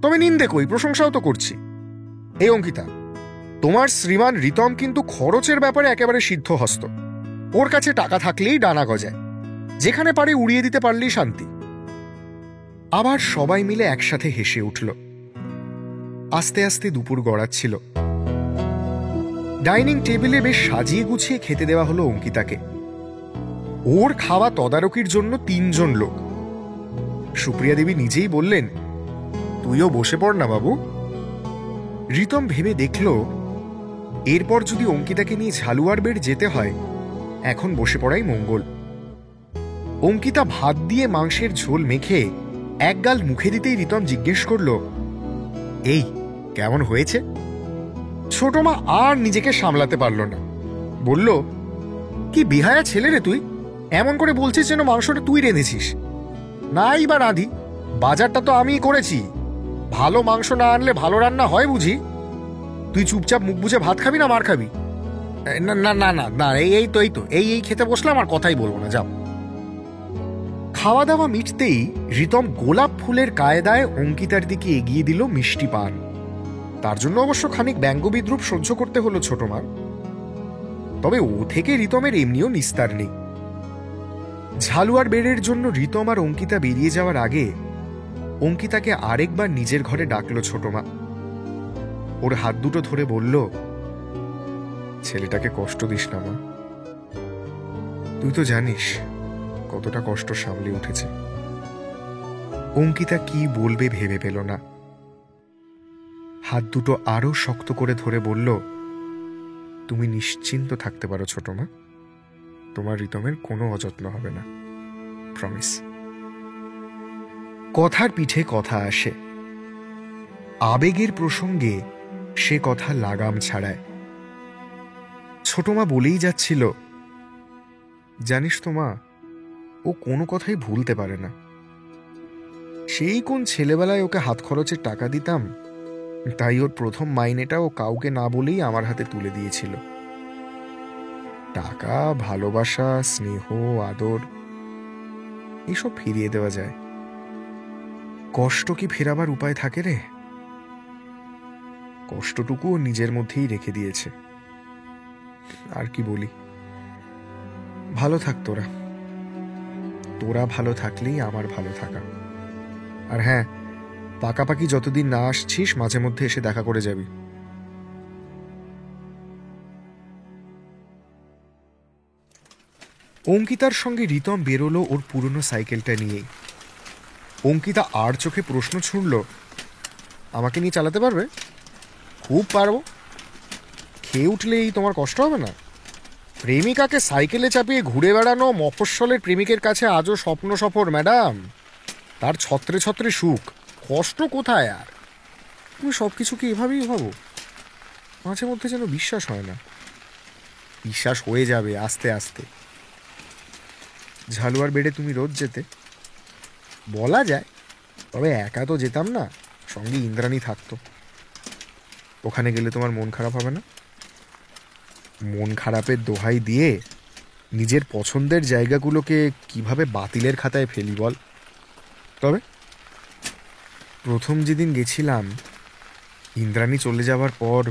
তবে নিন্দে কই, প্রশংসাও তো করছি। এই অঙ্কিতা, তোমার শ্রীমান রিতম কিন্তু খরচের ব্যাপারে একেবারে সিদ্ধহস্ত। ওর কাছে টাকা থাকলেই ডানা গজায়, যেখানে পারে উড়িয়ে দিতে পারলেই শান্তি। আবার সবাই মিলে একসাথে হেসে উঠল। আস্তে আস্তে দুপুর গড়াচ্ছিল। ডাইনিং টেবিলে বেশ সাজিয়ে গুছিয়ে খেতে দেওয়া হলো অঙ্কিতাকে। ওর খাওয়া তদারকির জন্য 3 জন লোক। সুপ্রিয়া দেবী নিজেই বললেন, তুইও বসে পড় না বাবু। রিতম ভেবে দেখল, এরপর যদি অঙ্কিতাকে নিয়ে ঝালুয়ার বেড় যেতে হয়, এখন বসে পড়াই মঙ্গল। অঙ্কিতা ভাত দিয়ে মাংসের ঝোল মেখে এক গাল মুখে দিতেই রিতম জিজ্ঞেস করল, এই কেমন হয়েছে? ছোট মা আর নিজেকে সামলাতে পারল না, বলল, কি বেহায়া ছেলে রে তুই, এমন করে বলছিস যেন মাংসটা তুই রেঁধেছিস। নাই বা রাঁধি, বাজারটা তো আমিই করেছি। ভালো মাংস না আনলে ভালো রান্না হয় বুঝি? তুই চুপচাপ মুখ বুঝে ভাত খাবি না মার খাবি? না না না না না, এই তো এই খেতে বসলাম, আর কথাই বলবো না, যাও। খাওয়া দাওয়া মিটতেই রিতম গোলাপ ফুলের কায়দায় অঙ্কিতার দিকে এগিয়ে দিল মিষ্টি পান। তার জন্য অবশ্য খানিক ব্যঙ্গ বিদ্রুপ সহ্য করতে হলো ছোট মার। তবে ও থেকে রিতমের এমনিও নিস্তার নেই। ঝালুয়ার বেড়ের জন্য রিতম আর অঙ্কিতা বেরিয়ে যাওয়ার আগে অঙ্কিতাকে আরেকবার নিজের ঘরে ডাকলো ছোট মা। ওর হাত দুটো ধরে বলল, ছেলেটাকে কষ্ট দিস না মা, তুই তো জানিস কতটা কষ্ট সামলে উঠেছে। অঙ্কিতা কি বলবে ভেবে পেল না। হাত দুটো আরো শক্ত করে ধরে বলল, তুমি নিশ্চিন্ত থাকতে পারো ছোট মা, তোমার রিতমের কোনো অযত্ন হবে না, প্রমিস। কথার পিঠে কথা আসে, আবেগের প্রসঙ্গে সে কথা লাগাম ছাড়ায়। ছোট মা বলেই যাচ্ছিল, জানিস তো মা, ও কোনো কথাই ভুলতে পারে না। সেই কোন ছেলেবেলায় ওকে হাত খরচের টাকা দিতাম, তাই ওর প্রথম মাইনেটা ও কাউকে না বলেই আমার হাতে তুলে দিয়েছিল। টাকা, ভালোবাসা, স্নেহ, আদর এসব ফিরিয়ে দেওয়া যায়, কষ্ট কি ফেরাবার উপায় থাকে রে? কষ্টটুকু ও নিজের মধ্যেই রেখে দিয়েছে। আর কি বলি, ভালো থাক তোরা। তোরা ভালো থাকলেই আমার ভালো থাকা। আর হ্যাঁ, পাকাপাকি যতদিন না আসছিস মাঝে মধ্যে এসে দেখা করে যাবি। অঙ্কিতার সঙ্গে রিতম বেরোলো ওর পুরনো সাইকেলটা নিয়েই। অঙ্কিতা আর চোখে প্রশ্ন ছুড়ল, আমাকে নিয়ে চালাতে পারবে? খুব পারবো। খেয়ে উঠলেই তোমার কষ্ট হবে না? প্রেমিকাকে সাইকেলে চাপিয়ে ঘুরে বেড়ানো মফস্বলের প্রেমিকের কাছে আজও স্বপ্ন সফর ম্যাডাম। তার ছত্রে ছত্রে সুখ, কষ্ট কোথায় আর? তুমি সব কিছুকে এভাবেই ভাবো? মাঝে মধ্যে যেন বিশ্বাস হয় না। বিশ্বাস হয়ে যাবে আস্তে আস্তে। ঝালুয়ার বেডে তুমি রোজ যেতে? বলা যায়, তবে একা তো যেতাম না, সঙ্গে ইন্দ্রাণী থাকতো। ওখানে গেলে তোমার মন খারাপ হবে না? মন খারাপের দোহাই দিয়ে নিজের পছন্দের জায়গাগুলোকে কিভাবে বাতিলের খাতায় ফেলি বল? তবে প্রথম যেদিন গেছিলাম, ইন্দ্রাণী চলে যাওয়ার পর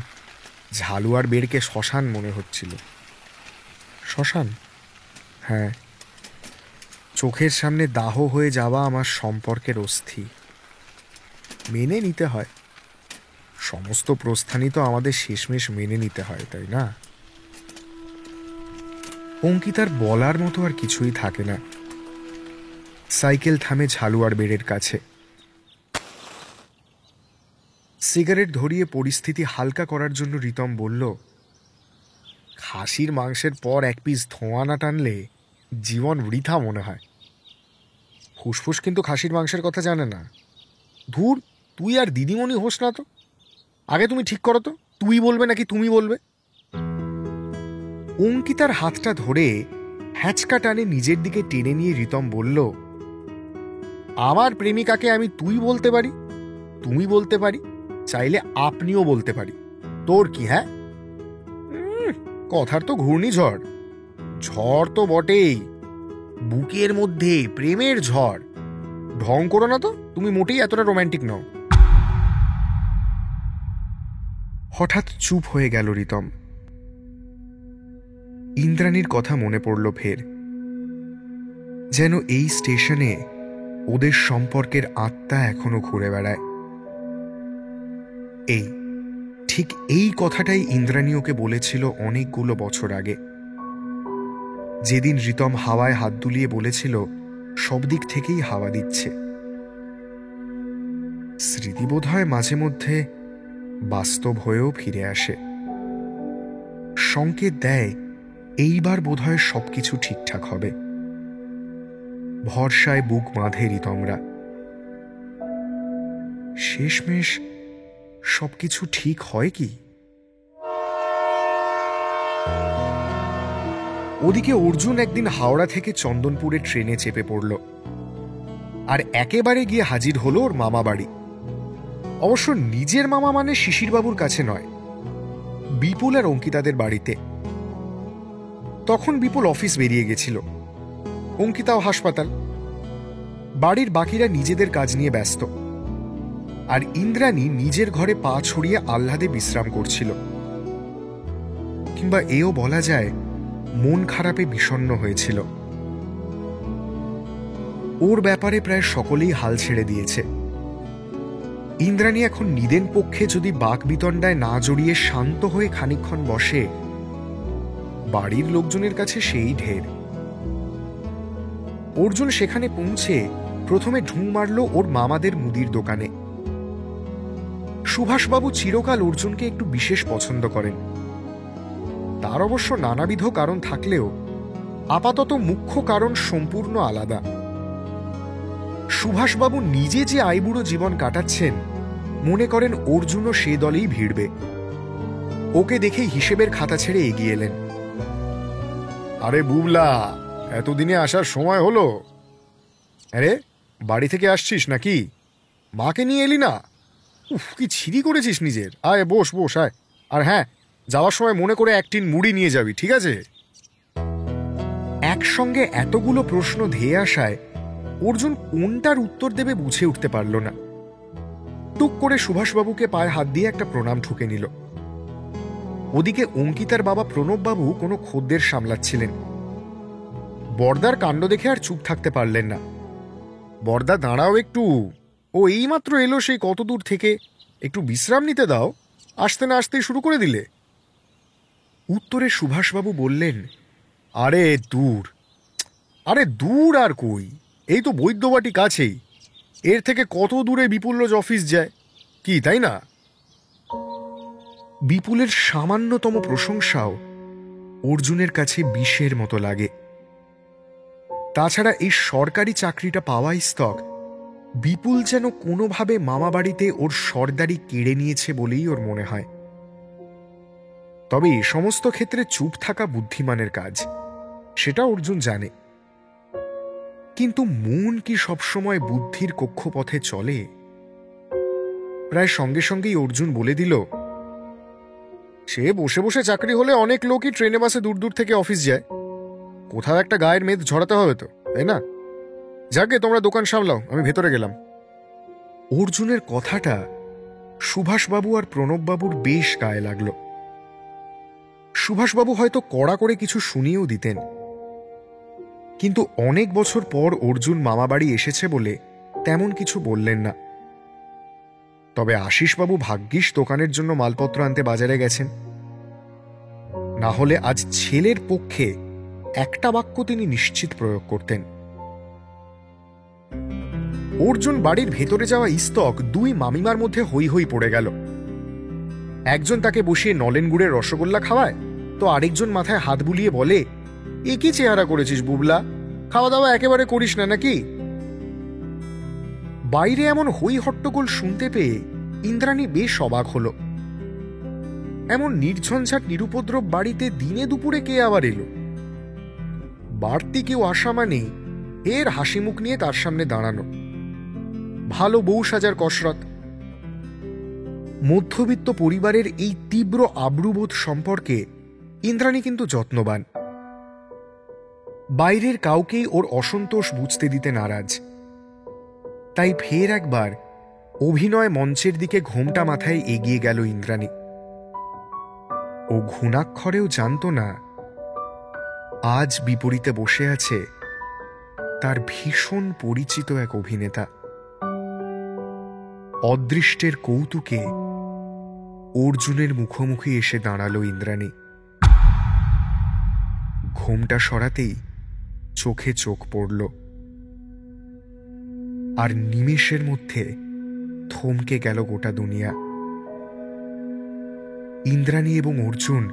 ঝালুয়ার বেড়কে শ্মশান মনে হচ্ছিল। শ্মশান? হ্যাঁ, চোখের সামনে দাহ হয়ে যাওয়া আমার সম্পর্কের অস্থি। মেনে নিতে হয়, সমস্ত প্রস্থানই তো আমাদের শেষমেশ মেনে নিতে হয়, তাই না? অঙ্কিতার বলার মতো আর কিছুই থাকে না। সাইকেল থামে ঝালুয়ার বেড়ের কাছে। সিগারেট ধরিয়ে পরিস্থিতি হালকা করার জন্য রিতম বলল, খাসির মাংসের পর এক পিস ধোঁয়া না টানলে জীবন বৃথা মনে হয়। ফুসফুস কিন্তু খাসির মাংসের কথা জানে না। ধুর, তুই আর দিদিমণি হোস না তো। আগে তুমি ঠিক করো তো, তুই বলবে নাকি তুমি বলবে? অঙ্কিতার হাতটা ধরে হ্যাঁচকা টানে নিজের দিকে টেনে নিয়ে রিতম বলল, আমার প্রেমিকাকে আমি তুই বলতে পারি, তুমি বলতে পারি, চাইলে আপনিও বলতে পারি। তোর কি? হ্যাঁ, কথার তো ঘূর্ণিঝড়। ঝড় তো বটেই, বুকের মধ্যে প্রেমের ঝড়। ঢং করো না তো, তুমি মোটেই এতটা রোম্যান্টিক নও। হঠাৎ চুপ হয়ে গেল রিতম। ইন্দ্রাণীর কথা মনে পড়ল ফের। যেন এই স্টেশনে ওদের সম্পর্কের আত্মা এখনো ঘুরে বেড়ায়। ঠিক এই কথাটাই ইন্দ্রাণী ওকে বলেছিল অনেকগুলো বছর আগে, যেদিন রিতম হাওয়ায় হাত দুলিয়ে বলেছিল সব দিক থেকেই হাওয়া দিচ্ছে। স্মৃতি বোধহয় মাঝে মধ্যে বাস্তব হয়েও ফিরে আসে, সংকেত দেয় এইবার বোধহয় সবকিছু ঠিকঠাক হবে। ভরসায় বুক বাঁধে রিতমরা। শেষমেশ সবকিছু ঠিক হয় কি? ওদিকে অর্জুন একদিন হাওড়া থেকে চন্দনপুরে ট্রেনে চেপে পড়ল, আর একেবারে গিয়ে হাজির হলো ওর মামা বাড়ি। অবশ্য নিজের মামা মানে শিশিরবাবুর কাছে নয়, বিপুল আর অঙ্কিতাদের বাড়িতে। তখন বিপুল অফিস বেরিয়ে গেছিল, অঙ্কিতাও হাসপাতাল। বাড়ির বাকিরা নিজেদের কাজ নিয়ে ব্যস্ত, আর ইন্দ্রাণী নিজের ঘরে পা ছড়িয়ে আহ্লাদে বিশ্রাম করছিল। কিংবা এও বলা যায় মন খারাপে বিষণ্ণ হয়েছিল। ওর ব্যাপারে প্রায় সকলেই হাল ছেড়ে দিয়েছে। ইন্দ্রাণী এখন নিদেন পক্ষে যদি বাকবিতণ্ডায় না জড়িয়ে শান্ত হয়ে খানিকক্ষণ বসে, বাড়ির লোকজনের কাছে সেই ঢের। অর্জুন সেখানে পৌঁছে প্রথমে ঢুঁ মারল ওর মামাদের মুদির দোকানে। সুভাষবাবু চিরকাল অর্জুনকে একটু বিশেষ পছন্দ করেন। তার অবশ্য নানাবিধ কারণ থাকলেও আপাতত মুখ্য কারণ সম্পূর্ণ আলাদা। সুভাষবাবু নিজে যে আইবুড়ো জীবন কাটাচ্ছেন, মনে করেন অর্জুনও সে দলেই ভিড়বে। ওকে দেখেই হিসেবের খাতা ছেড়ে এগিয়ে এলেন। আরে বুবলা, এতদিনে আসার সময় হলো? আরে বাড়ি থেকে আসছিস নাকি? মাকে নিয়ে এলি না? উফ, কি ছিরি করেছিস নিজের। আয় বস বস আয়। আর হ্যাঁ, যাওয়ার সময় মনে করে এক টিন মুড়ি নিয়ে যাবি, ঠিক আছে? একসঙ্গে এতগুলো প্রশ্ন ধেয়ে আসায় অর্জুন কোনটার উত্তর দেবে বুঝে উঠতে পারল না। টুক করে সুভাষবাবুকে পায়ে হাত দিয়ে একটা প্রণাম ঠুকে নিল। ওদিকে অঙ্কিতার বাবা প্রণববাবু কোনো খদ্দের সামলাচ্ছিলেন। বর্দার কাণ্ড দেখে আর চুপ থাকতে পারলেন না। বর্দা, দাঁড়াও একটু, ও এইমাত্র এলো সেই কত দূর থেকে, একটু বিশ্রাম নিতে দাও। আসতে না আসতেই শুরু করে দিলে। উত্তরে সুভাষবাবু বললেন, আরে দূর, আরে দূর আর কই, এই তো বৈদ্যবাটি কাছেই। এর থেকে কত দূরে বিপুলরোজ অফিস যায়, কি তাই না? বিপুলের সামান্যতম প্রশংসাও অর্জুনের কাছে বিষের মতো লাগে। তাছাড়া এই সরকারি চাকরিটা পাওয়া স্তক বিপুল যেন কোনোভাবে মামাবাড়িতে ওর সর্দারি কেড়ে নিয়েছে বলেই ওর মনে হয়। তবে এ সমস্ত ক্ষেত্রে চুপ থাকা বুদ্ধিমানের কাজ, সেটা অর্জুন জানে। কিন্তু মন কি সবসময় বুদ্ধির কক্ষপথে চলে? প্রায় সঙ্গে সঙ্গেই অর্জুন বলে দিল, সে বসে বসে চাকরি হলে অনেক লোকই ট্রেনে বাসে দূর দূর থেকে অফিস যায়। কোথাও একটা গায়ের মেদ ঝরাতে হবে তো, তাই না? যাকে তোমরা দোকান সামলাও, আমি ভেতরে গেলাম। অর্জুনের কথাটা সুভাষবাবু আর প্রণববাবুর বেশ গায়ে লাগল। সুভাষবাবু হয়তো কড়া করে কিছু শুনিয়েও দিতেন, কিন্তু অনেক বছর পর অর্জুন মামাবাড়ি এসেছে বলে তেমন কিছু বললেন না। তবে আশিসবাবু ভাগ্যিস দোকানের জন্য মালপত্র আনতে বাজারে গেছেন, না হলে আজ ছেলের পক্ষে একটা বাক্য তিনি নিশ্চিত প্রয়োগ করতেন। অর্জুন বাড়ির ভেতরে যাওয়া ইস্তক দুই মামিমার মধ্যে হই হই পড়ে গেল। একজন তাকে বসিয়ে নলেন গুড়ের রসগোল্লা খাওয়ায়, তো আরেকজন মাথায় হাত বুলিয়ে বলে, এ কি চেহারা করেছিস বুবলা, খাওয়া দাওয়া একেবারে করিস না নাকি? বাইরে এমন হই হট্টগোল শুনতে পেয়ে ইন্দ্রাণী বেশ অবাক হল। এমন নির্ঝঞ্ঝাট নিরুপদ্রব বাড়িতে দিনে দুপুরে কে আবার এলো? বাড়তি কেউ আসা মানে এর হাসি মুখ নিয়ে তার সামনে দাঁড়ানো, ভালো বউ সাজার কসরত। মধ্যবিত্ত পরিবারের এই তীব্র আব্রুবোধ সম্পর্কে ইন্দ্রাণী কিন্তু যত্নবান। বাইরের কাউকেই ওর অসন্তোষ বুঝতে দিতে নারাজ। তাই ফের একবার অভিনয় মঞ্চের দিকে ঘোমটা মাথায় এগিয়ে গেল ইন্দ্রাণী। ও ঘুণাক্ষরেও জানত না আজ বিপরীতে বসে আছে তার ভীষণ পরিচিত এক অভিনেতা। অদৃষ্টের কৌতুকে অর্জুনের মুখোমুখি এসে দাঁড়ালো ইন্দ্রাণী। ঘোমটা সরাতেই চোখে চোখ পড়ল, আর নিমেষের মধ্যে থমকে গেল গোটা দুনিয়া। ইন্দ্রাণী এবং অর্জুন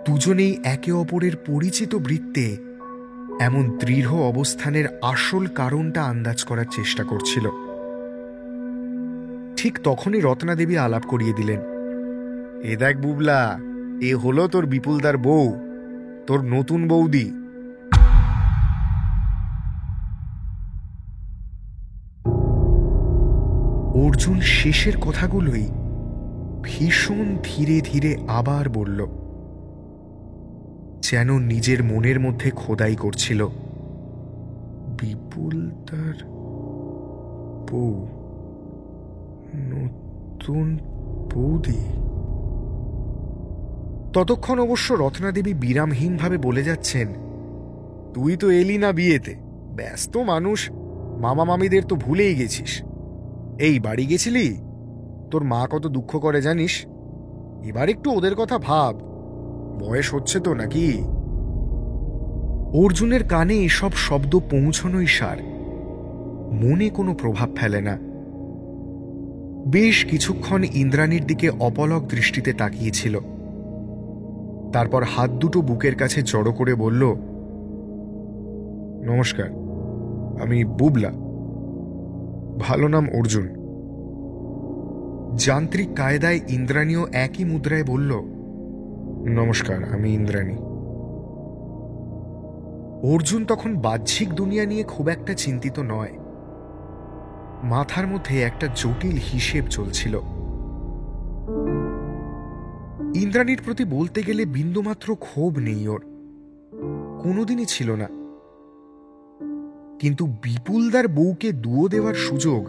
দুজনেই একে অপরের পরিচিত বৃত্তে এমন দৃঢ় অবস্থানের আসল কারণটা আন্দাজ করার চেষ্টা করছিল। ঠিক তখনই রত্নাদেবী আলাপ করিয়ে দিলেন, এ দেখ বুবলা, এ হলো তোর বিপুলদার বউ, তোর নতুন বৌদি। অর্জুন শেষের কথাগুলোই ভীষণ ধীরে ধীরে আবার বলল, যেন নিজের মনের মধ্যে খোদাই করছিল, বিপুলদার বউ, নতুন বৌদি। ততক্ষণ অবশ্য রত্নাদেবী বিরামহীনভাবে বলে যাচ্ছেন, তুই তো এলি না বিয়েতে, ব্যস্ত মানুষ, মামা মামিদের তো ভুলেই গেছিস। এই বাড়ি গেছিলি, তোর মা কত দুঃখ করে জানিস? এবার একটু ওদের কথা ভাব, বয়স হচ্ছে তো নাকি? অর্জুনের কানে এসব শব্দ পৌঁছনোই সার, মনে কোনো প্রভাব ফেলে না। বেশ কিছুক্ষণ ইন্দ্রাণীর দিকে অপলক দৃষ্টিতে তাকিয়েছিল, তারপর হাত দুটো বুকের কাছে জড়ো করে বলল, নমস্কার, আমি বুবলা, ভালো নাম অর্জুন। যান্ত্রিক কায়দায় ইন্দ্রাণীও একই মুদ্রায় বলল, নমস্কার, আমি ইন্দ্রাণী। অর্জুন তখন বাহ্যিক দুনিয়া নিয়ে খুব একটা চিন্তিত নয়। মাথার মধ্যে একটা জটিল হিসেব চলছিল। ইন্দ্রাণীর প্রতি বলতে গেলে বিন্দুমাত্র ক্ষোভ নেই ওর, কোনোদিনই ছিল না। কিন্তু বিপুলদার বউকে দুয়ো দেওয়ার সুযোগ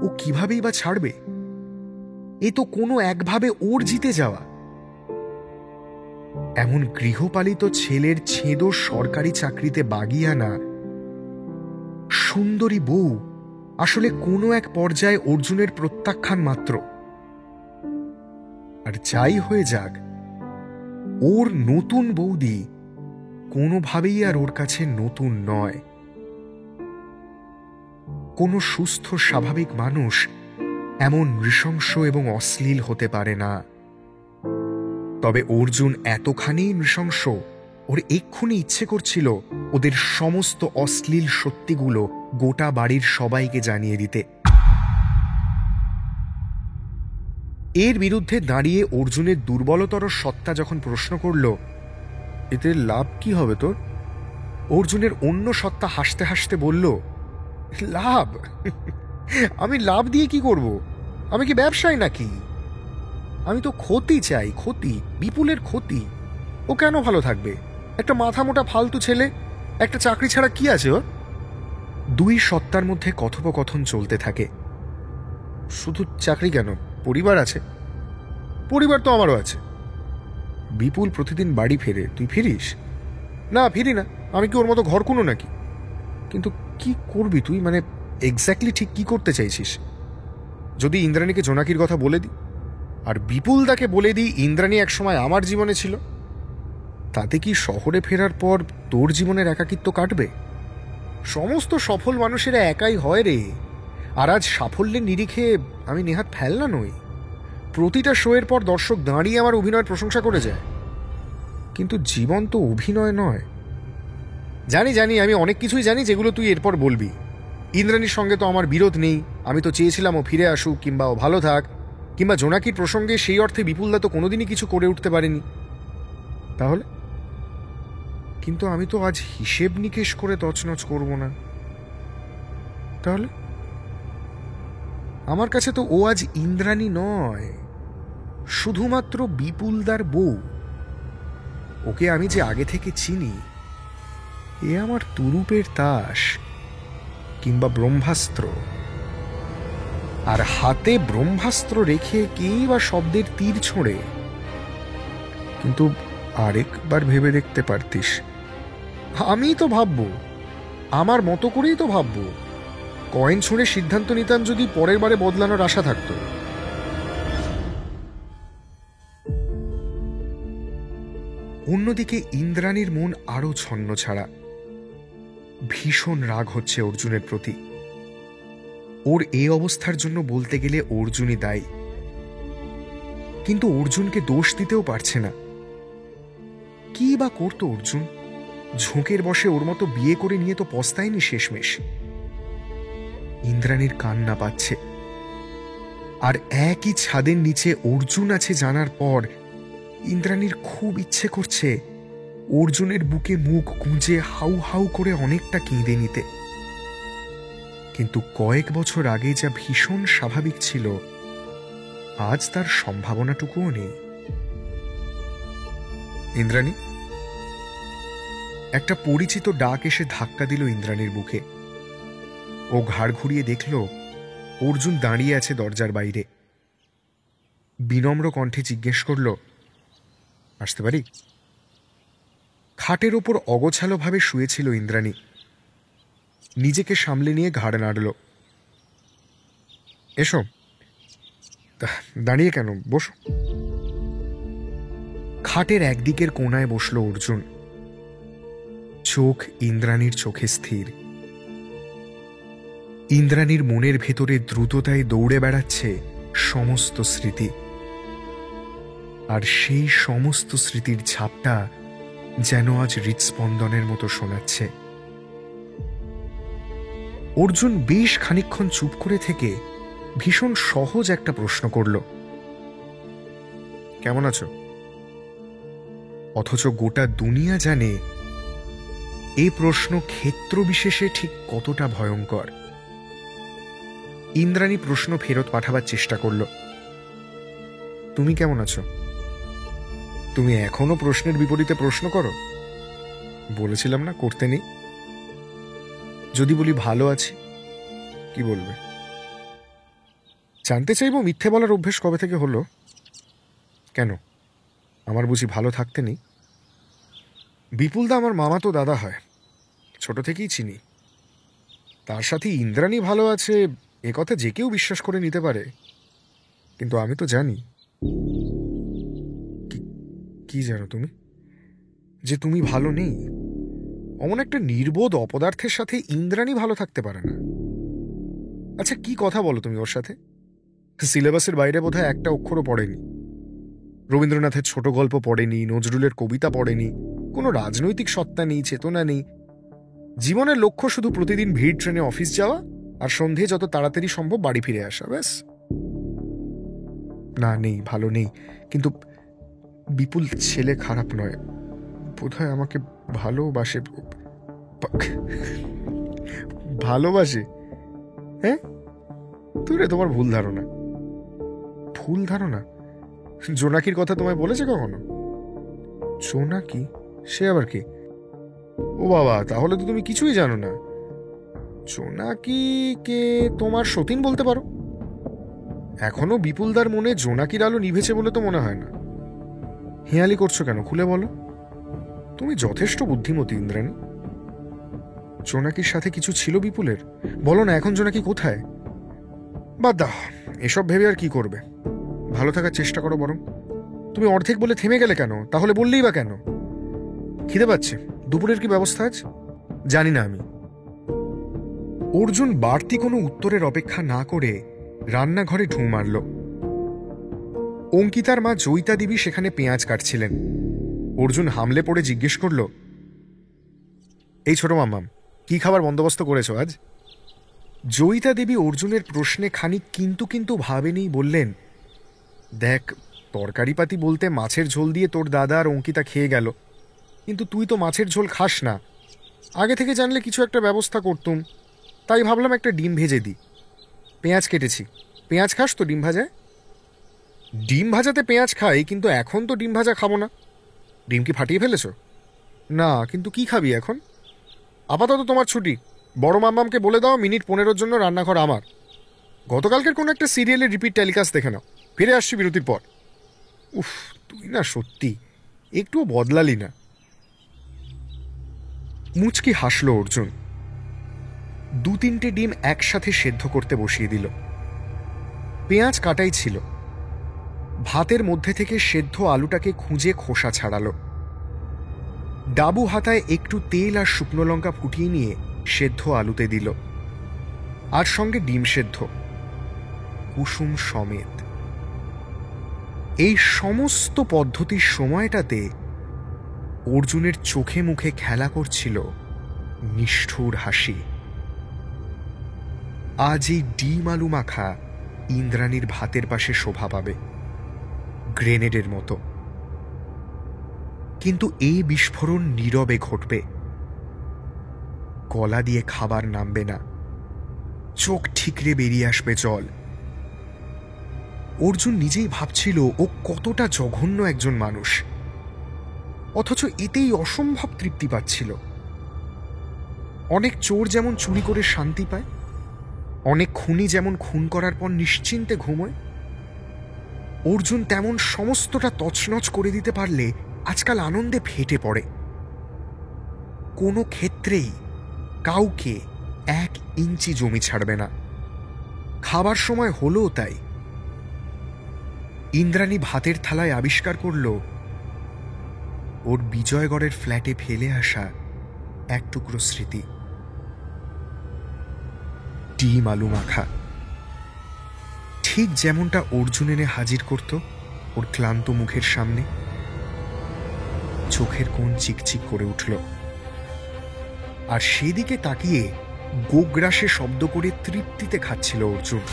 ও কিভাবেই বা ছাড়বে? এ তো কোনো একভাবে ওর জিতে যাওয়া। এমন গৃহপালিত ছেলের ছেদো সরকারি চাকরিতে বাগিয়ে আনা সুন্দরী বউ আসলে কোনো এক পর্যায়ে অর্জুনের প্রত্যাখ্যান মাত্র। আর যাই হয়ে যাক, ওর নতুন বৌদি কোনোভাবেই আর ওর কাছে নতুন নয়। কোনো সুস্থ স্বাভাবিক মানুষ এমন নৃশংস এবং অশ্লীল হতে পারে না। তবে অর্জুন এতখানি নৃশংস, ওর এক্ষুনি ইচ্ছে করছিল ওদের সমস্ত অশ্লীল সত্যিগুলো গোটা বাড়ির সবাইকে জানিয়ে দিতে। এর বিরুদ্ধে দাঁড়িয়ে অর্জুনের দুর্বলতর সত্তা যখন প্রশ্ন করল, এতে লাভ কি হবে তোর? অর্জুনের অন্য সত্তা হাসতে হাসতে বলল, লাভ? আমি লাভ দিয়ে কি করব? আমি কি ব্যবসায়ী নাকি? আমি তো ক্ষতি চাই, ক্ষতি, বিপুলের ক্ষতি। ও কেন ভালো থাকবে? একটা মাথা মোটা ফালতু ছেলে, একটা চাকরি ছাড়া কি আছে ওর? দুই সত্তার মধ্যে কথোপকথন চলতে থাকে। শুধু চাকরি কেন, পরিবার আছে। পরিবার তো আমারও আছে। বিপুল প্রতিদিন বাড়ি ফেরে, তুই ফিরিস না? ফিরি না। আমি কি ওর মতো ঘর কোনো নাকি? কিন্তু কি করবি তুই? মানে এক্স্যাক্টলি ঠিক কি করতে চাইছিস? যদি ইন্দ্রাণীকে জোনাকির কথা বলে দিই, আর বিপুলদাকে বলে দিই ইন্দ্রাণী একসময় আমার জীবনে ছিল, তাতে কি শহরে ফেরার পর তোর জীবনের একাকিত্ব কাটবে? সমস্ত সফল মানুষেরা একাই হয় রে। আর আজ সাফল্যের নিরিখে আমি নেহাত ফেলনা নই। প্রতিটা শোয়ের পর দর্শক দাঁড়িয়ে আমার অভিনয়ের প্রশংসা করে যায়। কিন্তু জীবন তো অভিনয় নয়। জানি জানি, আমি অনেক কিছুই জানি যেগুলো তুই এরপর বলবি। ইন্দ্রাণীর সঙ্গে তো আমার বিরোধ নেই। আমি তো চেয়েছিলাম ও ফিরে আসুক, কিংবা ও ভালো থাক, কিংবা জোনাকির প্রসঙ্গে সেই অর্থে বিপুলদা তো কোনোদিনই কিছু করে উঠতে পারেনি। তাহলে? কিন্তু আমি তো আজ হিসেব নিকেশ করে তছনছ করব না। তাহলে আমার কাছে তো ও আজ ইন্দ্রাণী নয়, শুধুমাত্র বিপুলদার বউ। ওকে আমি যে আগে থেকে চিনি, এ আমার তুরুপের তাস কিংবা ব্রহ্মাস্ত্র। আর হাতে ব্রহ্মাস্ত্র রেখে কেই বা শব্দের তীর ছোঁড়ে। কিন্তু আরেকবার ভেবে দেখতে পারতিস। আমি তো ভাববো, আমার মতো করেই তো ভাববো। কয়েন ছুঁড়ে সিদ্ধান্ত নিতাম যদি পরের বারে বদলানোর আশা থাকতো। অন্যদিকে ইন্দ্রাণীর মন আরো ছন্ন ছাড়া। ভীষণ রাগ হচ্ছে অর্জুনের প্রতি। ওর এই অবস্থার জন্য বলতে গেলে অর্জুনই দায়ী। কিন্তু অর্জুনকে দোষ দিতেও পারছে না। কি বা করতো অর্জুন? ঝোঁকের বসে ওর মতো বিয়ে করে নিয়ে তো পস্তায়নি শেষমেশ। ইন্দ্রাণীর কান্না পাচ্ছে। আর একই ছাদের নিচে অর্জুন আছে জানার পর ইন্দ্রাণীর খুব ইচ্ছে করছে অর্জুনের বুকে মুখ গুঁজে হাউ হাউ করে অনেকটা কেঁদে নিতে। কিন্তু কয়েক বছর আগে যা ভীষণ স্বাভাবিক ছিল, আজ তার সম্ভাবনাটুকুও নেই। ইন্দ্রাণী? একটা পরিচিত ডাক এসে ধাক্কা দিল ইন্দ্রাণীর বুকে। ও ঘাড় ঘুরিয়ে দেখল অর্জুন দাঁড়িয়ে আছে দরজার বাইরে। বিনম্র কণ্ঠে জিজ্ঞেস করল, আসতে পারি? খাটের ওপর অগোছালোভাবে শুয়েছিল ইন্দ্রাণী। নিজেকে সামলে নিয়ে ঘাড় নাড়ল। এসো। দাঁড়িয়ে কেন, বসো। খাটের একদিকের কোণায় বসল অর্জুন। চোখ ইন্দ্রাণীর চোখে স্থির। ইন্দ্রাণীর মনের ভেতরে দ্রুততায় দৌড়ে বেড়াচ্ছে সমস্ত স্মৃতি। আর সেই সমস্ত স্মৃতির ঝাপটা যেন আজ হৃৎস্পন্দনের মতো শোনাচ্ছে। অর্জুন বেশ খানিকক্ষণ চুপ করে থেকে ভীষণ সহজ একটা প্রশ্ন করল, কেমন আছো? অথচ গোটা দুনিয়া জানে এই প্রশ্ন ক্ষেত্র বিশেষে ঠিক কতটা ভয়ঙ্কর। ইন্দ্রাণী প্রশ্ন ফেরত পাঠাবার চেষ্টা করল। তুমি কেমন আছো? তুমি এখনো প্রশ্নের বিপরীতে প্রশ্ন করো? বলেছিলাম না করতে নেই। যদি বলি ভালো আছি, কি বলবে? জানতে চাইবো মিথ্যে বলার অভ্যেস কবে থেকে হলো? কেন, আমার বুঝি ভালো থাকতে নেই? বিপুলদা আমার মামাতো দাদা হয়, ছোট থেকেই চিনি। তার সাথে ইন্দ্রাণী ভালো আছে এ কথা যে কেউ বিশ্বাস করে নিতে পারে, কিন্তু আমি তো জানি। কি জানো তুমি? যে তুমি ভালো নেই। অমন একটা নির্বোধ অপদার্থের সাথে ইন্দ্রাণী ভালো থাকতে পারে না। আচ্ছা, কি কথা বলো তুমি ওর সাথে? সিলেবাসের বাইরে বোধহয় একটা অক্ষরও পড়েনি। রবীন্দ্রনাথের ছোট গল্প পড়েনি, নজরুলের কবিতা পড়েনি, কোনো রাজনৈতিক সত্তা নেই, চেতনা নেই। জীবনের লক্ষ্য শুধু প্রতিদিন ভিড় ট্রেনে অফিস যাওয়া আর সন্ধে যত তাড়াতাড়ি সম্ভব বাড়ি ফিরে আসা, ব্যাস। না, নেই, ভালো নেই। কিন্তু বিপুল ছেলে খারাপ নয়, বোধহয় আমাকে ভালোবাসে। ভালোবাসে? হ্যাঁ, তুই তোমার ভুল ধারণা। ভুল ধারণা? জোনাকির কথা তোমায় বলেছে কখনো? জোনাকি? সে আবার কি? ও বাবা, তাহলে তো তুমি কিছুই জানো না। জোনাকিকে তোমার সতীন বলতে পারো। এখনো বিপুলদার মনে জোনাকির আলো নিভেছে বলে তো মনে হয় না। হেয়ালি করছো কেন, খুলে বলো। তুমি যথেষ্ট বুদ্ধিমতী ইন্দ্রাণী। জোনাকির সাথে কিছু ছিল বিপুলের? বলো না এখন জোনাকি কোথায়? বাদ দাও, এসব ভেবে আর কি করবে। ভালো থাকার চেষ্টা করো বরং। তুমি অর্ধেক বলে থেমে গেলে কেন? তাহলে বললেই বা কেন? খিদে পাচ্ছে, দুপুরের কি ব্যবস্থা আছে? জানি না আমি। অর্জুন বাড়তি কোনো উত্তরের অপেক্ষা না করে রান্নাঘরে ঢুঁ মারল। অঙ্কিতার মা জয়িতা দেবী সেখানে পেঁয়াজ কাটছিলেন। অর্জুন হামলে পড়ে জিজ্ঞেস করল, এই ছোট মাম্মাম, কি খাবার বন্দোবস্ত করেছ আজ? জয়িতা দেবী অর্জুনের প্রশ্নে খানিক কিন্তু কিন্তু ভাবেনি, বললেন, দেখ, তরকারিপাতি বলতে মাছের ঝোল দিয়ে তোর দাদা আর অঙ্কিতা খেয়ে গেল, কিন্তু তুই তো মাছের ঝোল খাস না। আগে থেকে জানলে কিছু একটা ব্যবস্থা করতুম, তাই ভাবলাম একটা ডিম ভেজে দিই। পেঁয়াজ কেটেছি। পেঁয়াজ খাস তো ডিম ভাজায়? ডিম ভাজাতে পেঁয়াজ খাই, কিন্তু এখন তো ডিম ভাজা খাবো না। ডিম কি ফাটিয়ে ফেলেছ? না, কিন্তু কি খাবি এখন? আপাতত তোমার ছুটি। বড় মাম্মামকে বলে দাও মিনিট 15-র জন্য রান্নাঘর আমার। গতকালকের কোনো একটা সিরিয়ালের রিপিট টেলিকাস্ট দেখে নাও, ফিরে আসছি বিরতির পর। উফ, তুই না সত্যি একটুও বদলালি না। মুচকি হাসল অর্জুন। 2-3টে ডিম একসাথে সেদ্ধ করতে বসিয়ে দিল। পেঁয়াজ কাটাই ছিল। ভাতের মধ্যে থেকে সেদ্ধ আলুটাকে খুঁজে খোসা ছাড়ালো। ডাবু হাতায় একটু তেল আর শুকনো লঙ্কা ফুটিয়ে নিয়ে সেদ্ধ আলুতে দিল, আর সঙ্গে ডিম সেদ্ধ, কুসুম সমেত। এই সমস্ত পদ্ধতির সময়টাতে অর্জুনের চোখে মুখে খেলা করছিল নিষ্ঠুর হাসি। আজ এই ডিম আলু মাখা ইন্দ্রাণীর ভাতের পাশে শোভা পাবে গ্রেনেডের মতো। কিন্তু এই বিস্ফোরণ নীরবে ঘটবে। গলা দিয়ে খাবার নামবে না, চোখ ঠিকরে বেরিয়ে আসবে জল। অর্জুন নিজেই ভাবছিল ও কতটা জঘন্য একজন মানুষ, অথচ এতেই অসম্ভব তৃপ্তি পাচ্ছিল। অনেক চোর যেমন চুরি করে শান্তি পায়, অনেক খুনি যেমন খুন করার পর নিশ্চিন্তে ঘুমোয়, অর্জুন তেমন সমস্তটা তছনছ করে দিতে পারলে আজকাল আনন্দে ফেটে পড়ে। কোনো ক্ষেত্রেই কাউকে 1 ইঞ্চি জমি ছাড়বে না। খাবার সময় হলো তাই। ইন্দ্রাণী ভাতের থালায় আবিষ্কার করল ওর বিজয়গড়ের ফ্ল্যাটে ফেলে আসা এক টুকরো স্মৃতি, ডিম আলু মাখা। ঠিক যেমনটা অর্জুন এনে হাজির করত ওর ক্লান্ত মুখের সামনে। চোখের কোণ চিকচিক করে উঠল, আর সেদিকে তাকিয়ে গোগ্রাসে শব্দ করে তৃপ্তিতে খাচ্ছিল অর্জুন।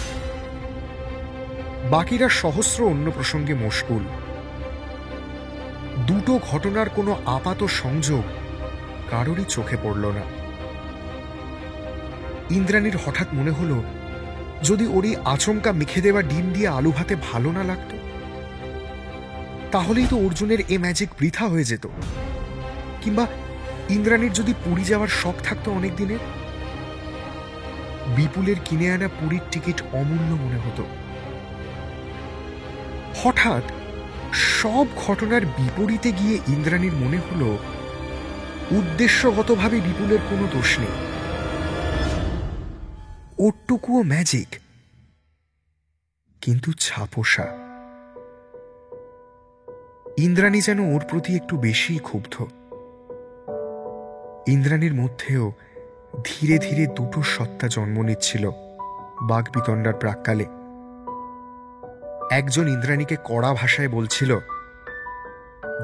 বাকিরা সহস্র অন্য প্রসঙ্গে মশগুল। দুটো ঘটনার কোনো আপাত সংযোগ কারোরই চোখে পড়ল না। ইন্দ্রাণীর হঠাৎ মনে হলো, যদি ওরই আচমকা মেখে দেওয়া ডিম দিয়ে আলু ভাতে ভালো না লাগত, তাহলেই তো অর্জুনের এ ম্যাজিক বৃথা হয়ে যেত। কিংবা ইন্দ্রাণীর যদি পুরী যাওয়ার শখ থাকতো অনেক দিনের, বিপুলের কিনে আনা পুরীর টিকিট অমূল্য মনে হতো। হঠাৎ সব ঘটনার বিপরীতে গিয়ে ইন্দ্রাণীর মনে হলো, উদ্দেশ্যগতভাবে বিপুলের কোনো দোষ নেই, ওটুকুও ম্যাজিক, কিন্তু ছাপোষা। ইন্দ্রাণী যেন ওর প্রতি একটু বেশি ক্ষুব্ধ। ইন্দ্রাণীর মধ্যেও ধীরে ধীরে দুটো সত্তা জন্ম নিচ্ছিল বাগবিতণ্ডার প্রাক্কালে। একজন ইন্দ্রাণীকে কড়া ভাষায় বলছিল,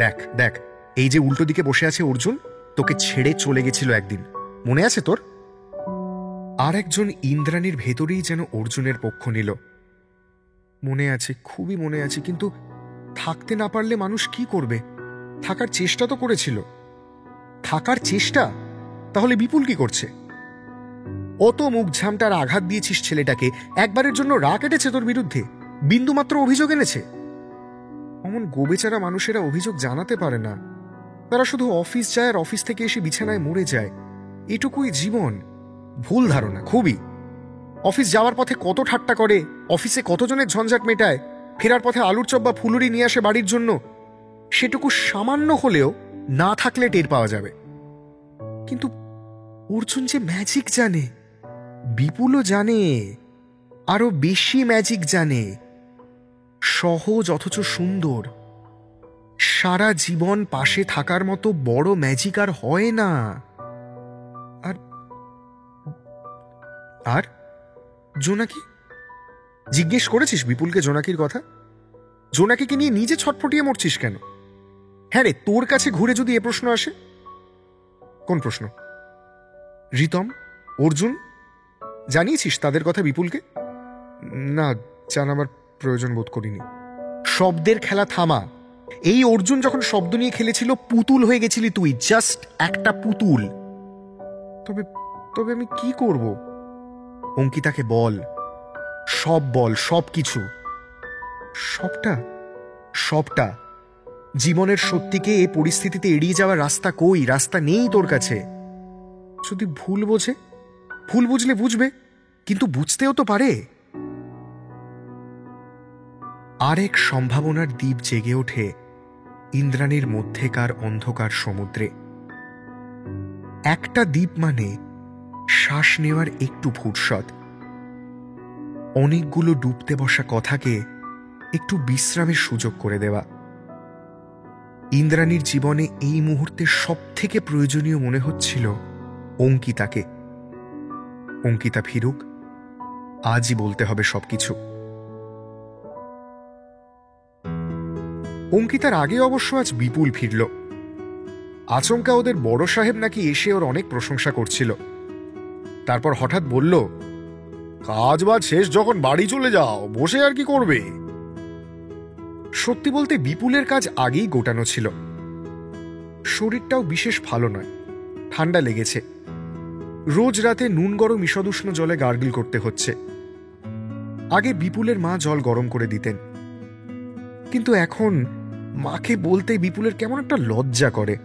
দেখ দেখ, এই যে উল্টো দিকে বসে আছে অর্জুন, তোকে ছেড়ে চলে গেছিল একদিন, মনে আছে তোর? আর একজন ইন্দ্রাণীর ভেতরেই যেন অর্জুনের পক্ষ নিল, মনে আছে, খুবই মনে আছে, কিন্তু থাকতে না পারলে মানুষ কি করবে? থাকার চেষ্টা তো করেছিল। থাকার চেষ্টা? তাহলে বিপুল কি করছে? অত মুখ ঝামটার আঘাত দিয়েছিস ছেলেটাকে, একবারের জন্য রাগ কেটেছে তোর বিরুদ্ধে? বিন্দুমাত্র অভিযোগ এনেছে? অমন গোবেচারা মানুষেরা অভিযোগ জানাতে পারে না, তারা শুধু অফিস যায় আর অফিস থেকে এসে বিছানায় মরে যায়, এটুকুই জীবন। ভুল ধারণা, খুবই। অফিস যাওয়ার পথে কত ঠাট্টা করে, অফিসে কতজনের ঝঞ্ঝাট মেটায়, ফেরার পথে আলুর চপ বা ফুলুরি নিয়ে আসে বাড়ির জন্য, সেটুকু সামান্য হলেও না থাকলে টের পাওয়া যাবে। কিন্তু অর্জুন যে ম্যাজিক জানে, বিপুলও জানে, আরো বেশি ম্যাজিক জানে, সহজ অথচ সুন্দর। সারা জীবন পাশে থাকার মতো বড় ম্যাজিক আর হয় না। আর আর জোনাকি? জিজ্ঞেস করেছিস বিপুলকে জোনাকির কথা? জোনাকিকে নিয়ে নিজে ছটফটিয়ে মরছিস কেন? হ্যাঁ রে, তোর কাছে ঘুরে যদি এ প্রশ্ন আসে। কোন প্রশ্ন? রিতম, অর্জুন, জানিয়েছিস তাদের কথা বিপুলকে? না, জানাবার প্রয়োজন বোধ করিনি। শব্দের খেলা থামা। এই অর্জুন যখন শব্দ নিয়ে খেলেছিল, পুতুল হয়ে গেছিলি তুই, জাস্ট একটা পুতুল। তবে তবে আমি কি করব? অঙ্কিতাকে বল, সব বল, সব কিছু। সবটা? সবটা? জীবনের সত্যিকে এ পরিস্থিতিতে এড়িয়ে যাওয়ার রাস্তা কই? রাস্তা নেই তোর কাছে। যদি ভুল বোঝে, ভুল বুঝলে বুঝবে, কিন্তু বুঝতেও তো পারে। আরেক সম্ভাবনার দ্বীপ জেগে ওঠে ইন্দ্রাণীর মধ্যেকার অন্ধকার সমুদ্রে। একটা দ্বীপ মানে শ্বাস নেওয়ার একটু ফুরসত, অনেকগুলো ডুবতে বসা কথাকে একটু বিশ্রামের সুযোগ করে দেওয়া। ইন্দ্রাণীর জীবনে এই মুহূর্তে সব থেকে প্রয়োজনীয় মনে হচ্ছিল অঙ্কিতাকে। অঙ্কিতা ফিরুক, আজই বলতে হবে সবকিছু। অঙ্কিতার আগে অবশ্য আজ বিপুল ফিরল। আচমকা ওদের বড় সাহেব নাকি এসে ওর অনেক প্রশংসা করছিল। তারপর হঠাৎ বলল, কাজ বাজ শেষ যখন বাড়ি চলে যাও, বসে আর কি করবে? সত্যি বলতে বিপুলের কাজ আগেই গোটানো ছিল। শরীরটাও বিশেষ ভালো নয়, ঠান্ডা লেগেছে। রোজ রাতে নুন গরম ঈষদুষ্ণ জলে গার্গল করতে হচ্ছে। আগে বিপুলের মা জল গরম করে দিতেন, কিন্তু এখন মাকে বলতে বিপুলের কেমন একটা লজ্জা করে,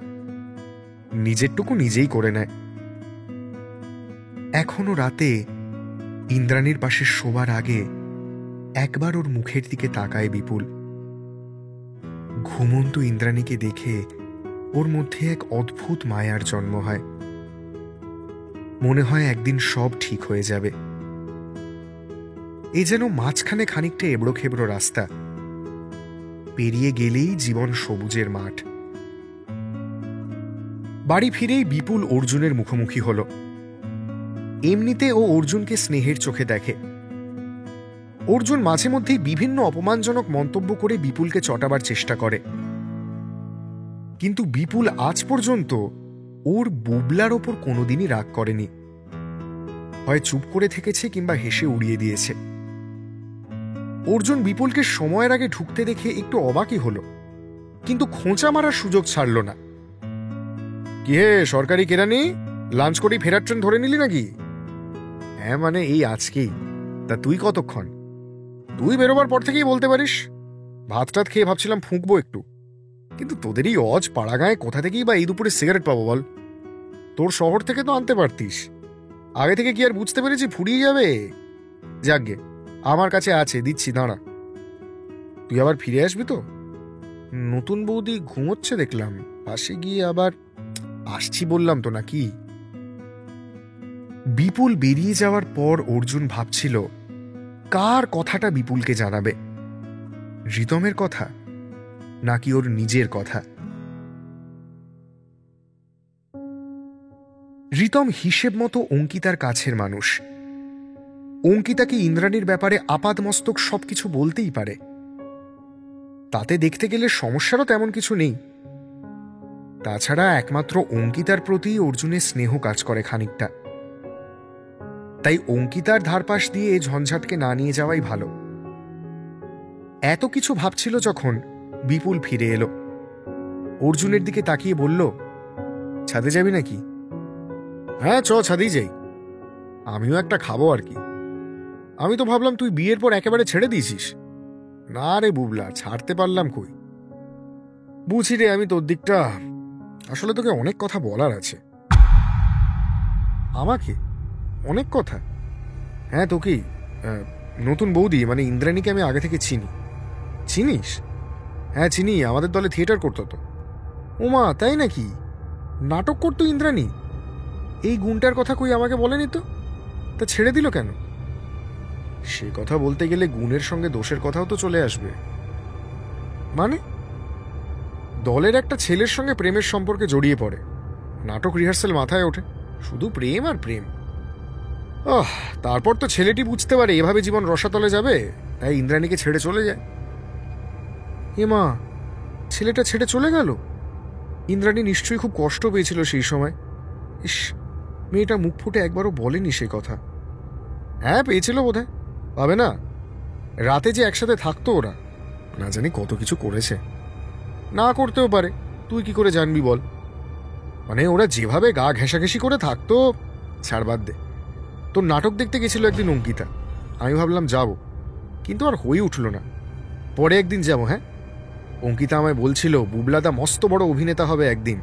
নিজেরটুকু নিজেই করে নেয়। এখনো রাতে ইন্দ্রাণীর পাশে শোবার আগে একবার ওর মুখের দিকে তাকায় বিপুল। ঘুমন্ত ইন্দ্রাণীকে দেখে ওর মধ্যে এক অদ্ভুত মায়ার জন্ম হয়। মনে হয় একদিন সব ঠিক হয়ে যাবে। এ যেন মাঝখানে খানিকটা এবড়ো খেবড়ো রাস্তা, পেরিয়ে গেলেই জীবন সবুজের মাঠ। বাড়ি ফিরেই বিপুল অর্জুনের মুখোমুখি হল। এমনিতে ও অর্জুনকে স্নেহের চোখে দেখে। অর্জুন মাঝে মধ্যেই বিভিন্ন অপমানজনক মন্তব্য করে বিপুলকে চটাবার চেষ্টা করে, কিন্তু বিপুল আজ পর্যন্ত ওর বুবলার ওপর কোনোদিনই রাগ করেনি। হয় চুপ করে থেকেছে কিংবা হেসে উড়িয়ে দিয়েছে। অর্জুন বিপুলকে সময়ের আগে ঢুকতে দেখে একটু অবাকই হল। কিন্তু খোঁচা মারার সুযোগ ছাড়ল না। কি হে সরকারি কেরানি, লাঞ্চ করেই ফেরার ট্রেন ধরে নিলি নাকি? হ্যাঁ মানে এই আজকেই। তা তুই কতক্ষণ? তুই বেরোবার পর থেকেই বলতে পারিস। ভাত টাত খেয়ে ভাবছিলাম ফুঁকবো একটু, কিন্তু তোদেরই অজ পাড়াগাঁয়ে কোথা থেকেই বা এই দুপুরে সিগারেট পাবো বল? তোর শহর থেকে তো আনতে পারতিস। আগে থেকে কি আর বুঝতে পেরেছি ফুরিয়ে যাবে? যাকগে, আমার কাছে আছে, দিচ্ছি, দাঁড়া। তুই আবার ফিরে আসবি তো? নতুন বৌদি ঘুমোচ্ছে দেখলাম, পাশে গিয়ে আবার আসছি বললাম তো নাকি? বিপুল বেরিয়ে যাওয়ার পর অর্জুন ভাবছিল কার কথাটা বিপুলকে জানাবে, রিতমের কথা নাকি ওর নিজের কথা। রিতম হিসেব মতো অঙ্কিতার কাছের মানুষ। অঙ্কিতাকে ইন্দ্রাণীর ব্যাপারে আপাদমস্তক সবকিছু বলতেই পারে, তাতে দেখতে গেলে সমস্যারও তেমন কিছু নেই। তাছাড়া একমাত্র অঙ্কিতার প্রতি অর্জুনের স্নেহ কাজ করে খানিকটা, তাই অঙ্কিতার ধারপাশ দিয়ে ঝঞ্ঝাটকে না নিয়ে যাওয়াই ভালো। এত কিছু ভাবছিল যখন বিপুল ফিরে এলো, অর্জুনের দিকে তাকিয়ে বলল, ছাদে যাবি নাকি? হ্যাঁ চ, ছাদেই যাই। আমিও একটা খাবো আর কি। আমি তো ভাবলাম তুই বিয়ের পর একেবারে ছেড়ে দিয়েছিস। না রে বুবলা, ছাড়তে পারলাম কই। বুঝি রে আমি তোর দিকটা। আসলে তোকে অনেক কথা বলার আছে। আমাকে অনেক কথা? হ্যাঁ তোকেই। নতুন বৌদি মানে ইন্দ্রাণীকে আমি আগে থেকে চিনি। চিনিস? হ্যাঁ চিনি, আমাদের দলে থিয়েটার করতো তো। ওমা তাই নাকি? নাটক করতো ইন্দ্রাণী? এই গুণটার কথা কই আমাকে বলেনি তো। তা ছেড়ে দিল কেন? সে কথা বলতে গেলে গুণের সঙ্গে দোষের কথাও তো চলে আসবে। মানে দলের একটা ছেলের সঙ্গে প্রেমের সম্পর্কে জড়িয়ে পড়ে, নাটক রিহার্সাল মাথায় ওঠে, শুধু প্রেম আর প্রেম। তারপর তো ছেলেটি বুঝতে পারে এভাবে জীবন রসাতলে যাবে, তাই ইন্দ্রাণীকে ছেড়ে চলে যায়। মা, ছেলেটা ছেড়ে চলে গেল? ইন্দ্রাণী নিশ্চয়ই খুব কষ্ট পেয়েছিল সেই সময়। ইস, মেয়েটা মুখ ফুটে একবারও বলেনি সে কথা। হ্যাঁ পেয়েছিল বোধহয়, পাবে না? রাতে যে একসাথে থাকতো ওরা, না জানি কত কিছু করেছে। না করতেও পারে, তুই কি করে জানবি বল? মানে ওরা যেভাবে গা ঘেঁষাঘেঁষি করে থাকতো, ছাড় বাদ দে। তোর নাটক দেখতে গেছিল একদিন অঙ্কিতা, আমি ভাবলাম যাব, কিন্তু আর হয়ে উঠল না। পরে একদিন যাব। হ্যাঁ, অঙ্কিতা আমায় বলছিল বুবলাদা মস্ত বড় অভিনেতা হবে একদিন।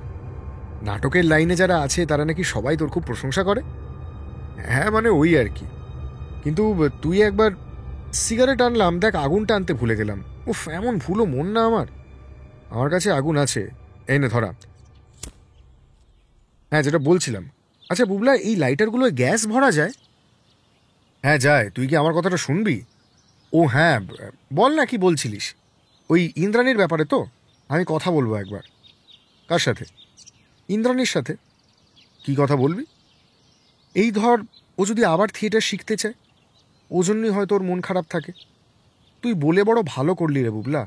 নাটকের লাইনে যারা আছে তারা নাকি সবাই তোর খুব প্রশংসা করে। হ্যাঁ মানে ওই আর কি। কিন্তু তুই একবার সিগারেট আনলাম, দেখ আগুনটা আনতে ভুলে গেলাম। উফ, এমন ভুলো মন না আমার। আমার কাছে আগুন আছে, এই নে ধরা। হ্যাঁ যেটা বলছিলাম, আচ্ছা বুবলা, এই লাইটারগুলো গ্যাস ভরা যায়? হ্যাঁ যায়। তুই কি আমার কথাটা শুনবি? ও হ্যাঁ, বল না কি বলছিলিস। ওই ইন্দ্রাণীর ব্যাপারে তো আমি কথা বলবো একবার। কার সাথে? ইন্দ্রাণীর সাথে। কি কথা বলবি? এই ধর, ও যদি আবার থিয়েটার শিখতে চায়, ও জন্যই হয়তো ওর মন খারাপ থাকে। তুই বলে বড় ভালো করলি রে বুবলা,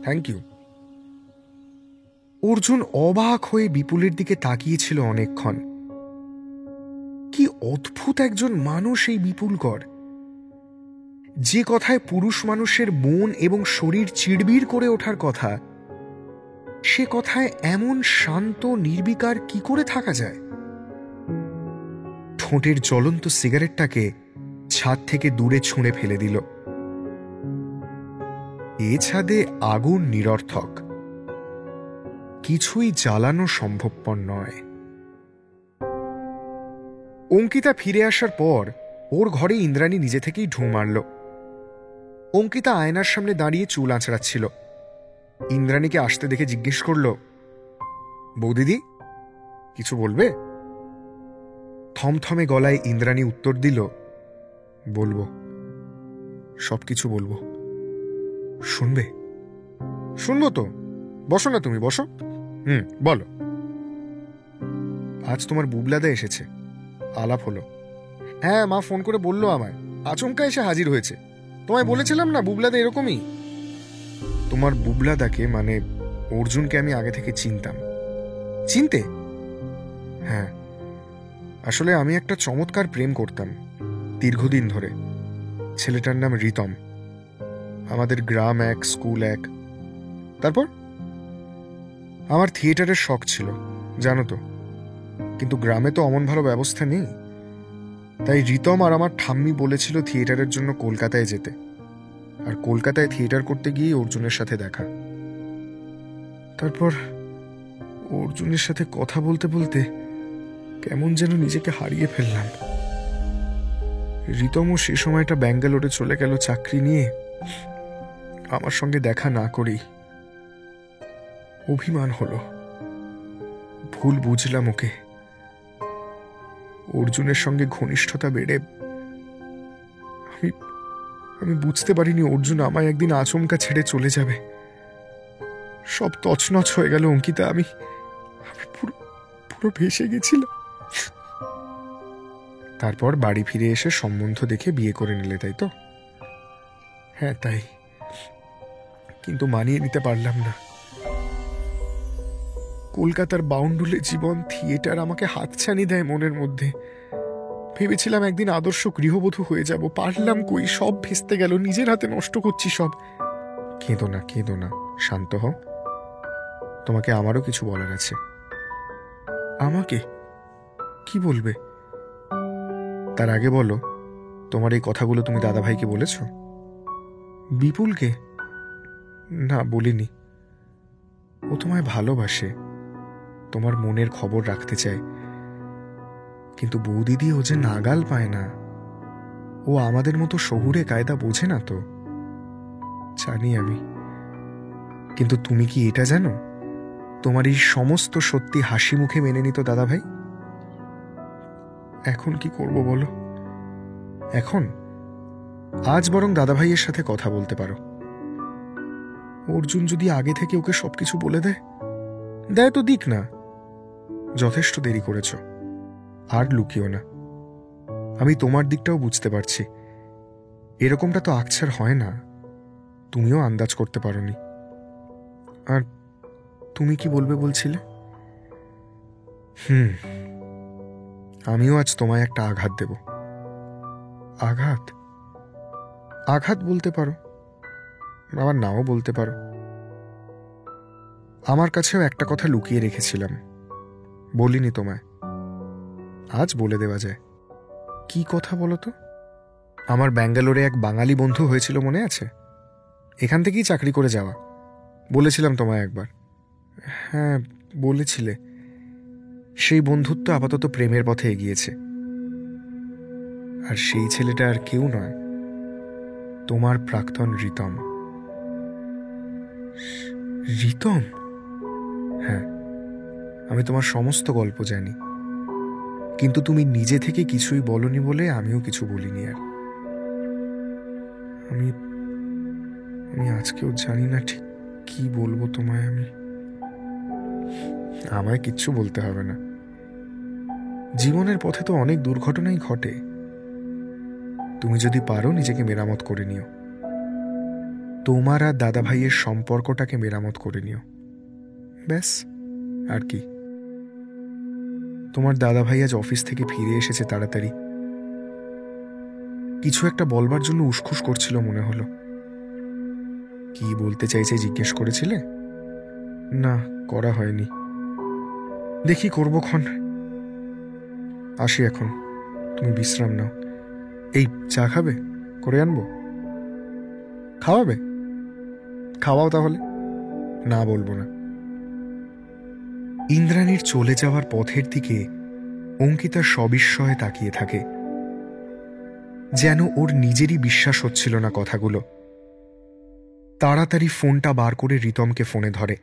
থ্যাংক ইউ। অর্জুন অবাক হয়ে বিপুলের দিকে তাকিয়েছিল অনেকক্ষণ। কি অদ্ভুত একজন মানুষ এই বিপুলকর, যে কথায় পুরুষ মানুষের মন এবং শরীর চিড়বিড় করে ওঠার কথা, সে কথায় এমন শান্ত নির্বিকার কি করে থাকা যায়? ঠোঁটের জ্বলন্ত সিগারেটটাকে ছাদ থেকে দূরে ছুঁড়ে ফেলে দিল। এ ছাদে আগুন নিরর্থক, কিছুই জ্বালানো সম্ভবপর নয়। অঙ্কিতা ফিরে আসার পর ওর ঘরে ইন্দ্রাণী নিজে থেকেই ঢুঁ মারল। অঙ্কিতা আয়নার সামনে দাঁড়িয়ে চুল আঁচড়াচ্ছিল। ইন্দ্রাণীকে আসতে দেখে জিজ্ঞেস করল, বৌদিদি কিছু বলবে? থমথমে গলায় ইন্দ্রাণী উত্তর দিল, বলবো, সবকিছু বলবো। শুনবে? শুনবো তো, বসো না তুমি, বসো। বলো। আজ তোমার বুবলাদা এসেছে, আলাপ হলো। হ্যাঁ, মা ফোন করে বললো আমায়, আচমকা এসে হাজির হয়েছে। তোমায় বলেছিলাম না বুবলাদা এরকমই। তোমার বুবলাদাকে মানে অর্জুনকে আমি আগে থেকে চিনতাম। চিনতে? হ্যাঁ, আসলে আমি একটা চমৎকার প্রেম করতাম দীর্ঘদিন ধরে। ছেলেটার নাম রিতম। আমাদের গ্রাম এক, স্কুল এক। তারপর আমার থিয়েটারের শখ ছিল, জানো তো, কিন্তু গ্রামে তো অমন ভালো ব্যবস্থা নেই। তাই রিতম আর আমার ঠাম্মি বলেছিল থিয়েটারের জন্য কলকাতায় যেতে, আর কলকাতায় থিয়েটার করতে গিয়ে অর্জুনের সাথে দেখা। তারপর অর্জুনের সাথে কথা বলতে বলতে কেমন যেন নিজেকে হারিয়ে ফেললাম। রিতমও সে সময়টা ব্যাঙ্গালোরে চলে গেল চাকরি নিয়ে, আমার সঙ্গে দেখা না করেই। অভিমান হলো, ভুল বুঝলাম ওকে। অর্জুনের সঙ্গে ঘনিষ্ঠতা বেড়ে আমি বুঝতে পারিনি অর্জুন আমায় একদিন আচমকা ছেড়ে চলে যাবে। সব তছনছ হয়ে গেল অঙ্কিতা। আমি পুরো পুরো ভেসে গেছিলাম। তারপর বাড়ি ফিরে এসে সম্বন্ধ দেখে বিয়ে করে নিলে, তাই তো? হ্যাঁ, তাই। কিন্তু মানিয়ে নিতে পারলাম না। কলকাতার বাউন্ডুলে জীবন, থিয়েটার আমাকে হাতছানি দেয় মনের মধ্যে। ভেবেছিলাম একদিন আদর্শ গৃহবধূ হয়ে যাব, পারলাম কই, সব ভেস্তে গেল, নিজের হাতে নষ্ট করছি সব। কেঁদো না, কেঁদো না, শান্ত হও। তোমাকে আমারও কিছু বলার আছে। আমাকে কি বলবে? তার আগে বলো, তোমার এই কথাগুলো তুমি দাদাভাইকে বলেছ? বিপুলকে? না, বলিনি। ও তোমায় ভালোবাসে, তোমার মনের খবর রাখতে চায়, কিন্তু বৌদিদি ও যে নাগাল পায় না। ও আমাদের মতো শহুরে কায়দা বোঝে না তো। জানি আমি, কিন্তু তুমি কি এটা জানো, তোমার এই সমস্ত সত্যি হাসি মুখে মেনে নিত দাদাভাই? এখন কি করব বলো? এখন আজ বরং দাদাভাইয়ের সাথে কথা বলতে পারো। অর্জুন যদি আগে থেকে ওকে সবকিছু বলে দেয় তো দিক না, যথেষ্ট দেরি করেছ, আর লুকিও না। আমি তোমার দিকটাও বুঝতে পারছি, এরকমটা তো আকছার হয় না, তুমিও আন্দাজ করতে পারোনি। আর তুমি কি বলবে বলছিলে? আমিও আজ তোমায় একটা আঘাত দেব। আঘাত? আঘাত বলতে পারো, আবার নাও বলতে পারো। আমার কাছেও একটা কথা লুকিয়ে রেখেছিলাম, বলিনি তোমায়, আজ বলে দেওয়া যায়। কি কথা বলো তো? আমার ব্যাঙ্গালোরে এক বাঙালি বন্ধু হয়েছিল, মনে আছে? এখান থেকেই চাকরি করে যাওয়া, বলেছিলাম তোমায় একবার। হ্যাঁ, বলেছিলে। সেই বন্ধুত্ব আপাতত প্রেমের পথে এগিয়েছে, আর সেই ছেলেটা আর কেউ নয়, তোমার প্রাক্তন রিতম। রিতম? হ্যাঁ, আমি তোমার সমস্ত গল্প জানি, কিন্তু তুমি নিজে থেকে কিছুই বলনি বলে আমিও কিছু বলিনি। আর আমি আজকেও জানি না ঠিক কি বলবো তোমায়। আমায় কিচ্ছু বলতে হবে না, জীবনের পথে তো অনেক দুর্ঘটনাই ঘটে। তুমি যদি পারো নিজেকে মেরামত করে নিও, তোমার আর দাদা ভাইয়ের সম্পর্কটাকে মেরামত করে নিও, ব্যাস। আর কি? তোমার দাদা ভাই আজ অফিস থেকে ফিরে এসেছে তাড়াতাড়ি, কিছু একটা বলবার জন্য উসখুস করছিল মনে হলো। কি বলতে চাইছে জিজ্ঞেস করেছিলে? না, করা হয়নি। দেখি করবো ক্ষণ। আসি এখন, তুমি বিশ্রাম নাও। এই চা খাবে? করে আনবো? খাওয়াবে? খাওয়াও তাহলে। না, বলবো না। ইন্দ্রাণীর চলে যাওয়ার পথের দিকে অঙ্কিতা সবিস্ময়ে তাকিয়ে থাকে, যেন ওর নিজেরই বিশ্বাস হচ্ছিল না কথাগুলো। তাড়াতাড়ি ফোনটা বার করে রিতমকে ফোনে ধরে।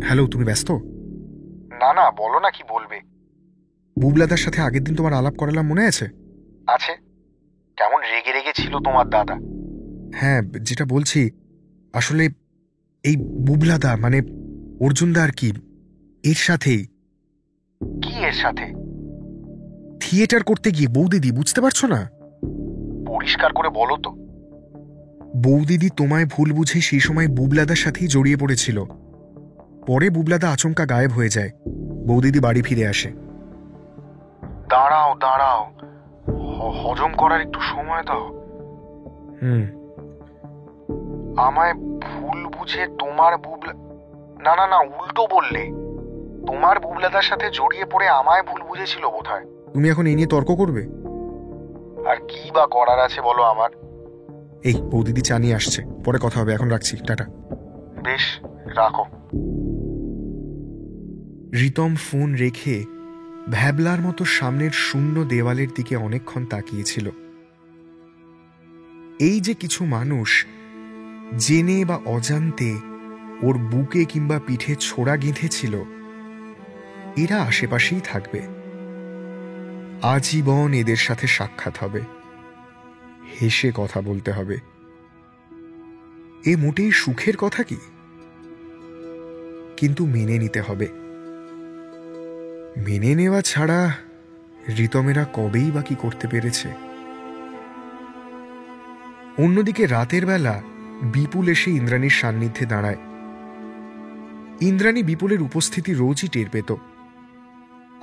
হ্যালো, তুমি ব্যস্ত?
না না, বলো না, কি বলবে?
বুবলাদার সাথে আগের দিন তোমার আলাপ করালাম, মনে আছে?
আছে। কেমন রেগে রেগে ছিল তোমার দাদা।
হ্যাঁ, যেটা বলছি, আসলে এই বুবলাদা মানে অর্জুনদা আর কি, এর সাথেই।
কি এর সাথে?
থিয়েটার করতে গিয়ে বৌদিদি, বুঝতে পারছো না?
পরিষ্কার করে বলো তো।
বৌদিদি তোমায় ভুল বুঝে সেই সময় বুবলাদার সাথেই জড়িয়ে পড়েছিল। পরে বুবলাদা আচমকা গায়েব হয়ে যায়, বৌদিদি বাড়ি ফিরে আসে।
দাঁড়াও দাঁড়াও, হজম করার একটু সময় দাও।
আমায়
ভুল বুঝে তোমার বুবলা, না না না, উল্টো বললে। তোমার বুবলাদার সাথে জড়িয়ে পড়ে আমায় ভুল বুঝেছিল বোধহয়।
তুমি এখন এই নিয়ে তর্ক করবে?
আর কি বা করার আছে বলো আমার?
এই বৌদিদি চা নিয়ে আসছে, পরে কথা হবে, এখন রাখছি, টাটা।
বেশ, রাখো।
রিতম ফোন রেখে ভ্যাবলার মতো সামনের শূন্য দেওয়ালের দিকে অনেকক্ষণ তাকিয়েছিল। এই যে কিছু মানুষ জেনে বা অজান্তে ওর বুকে কিংবা পিঠে ছোড়া গেঁথেছিল, এরা আশেপাশেই থাকবে। আজীবন এদের সাথে সাক্ষাৎ হবে, হেসে কথা বলতে হবে। এ মোটেই সুখের কথা কি? কিন্তু মেনে নিতে হবে। মেনে নেওয়া ছাড়া রিতমেরা কবেই বা কি করতে পেরেছে? অন্যদিকে রাতের বেলা বিপুল এসে ইন্দ্রাণীর সান্নিধ্যে দাঁড়ায়। ইন্দ্রাণী বিপুলের উপস্থিতি রোজই টের পেত।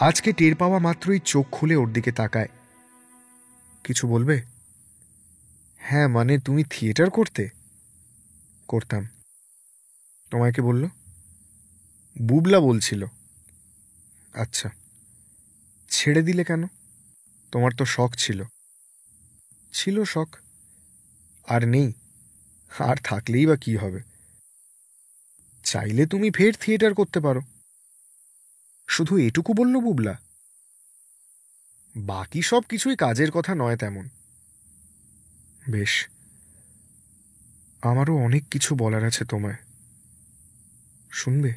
আজকে টের পাওয়া মাত্রই চোখ খুলে ওর দিকে তাকায়। কিছু বলবে? হ্যাঁ, মানে তুমি থিয়েটার করতে? করতাম। তোমায় কে বলল? বুবলা বলছিল। আচ্ছা, ছেড়ে দিলে কেন? তোমার তো শখ ছিল। ছিল শখ, আর নেই। আর থাকলেই বা কি হবে? চাইলে তুমি ফের থিয়েটার করতে পারো। শুধু এটুকু বলল বুবলা? বাকি সব কিছুই কাজের কথা নয় তেমন। বেশ, আমারও অনেক কিছু বলার আছে তোমায়। শুনবে?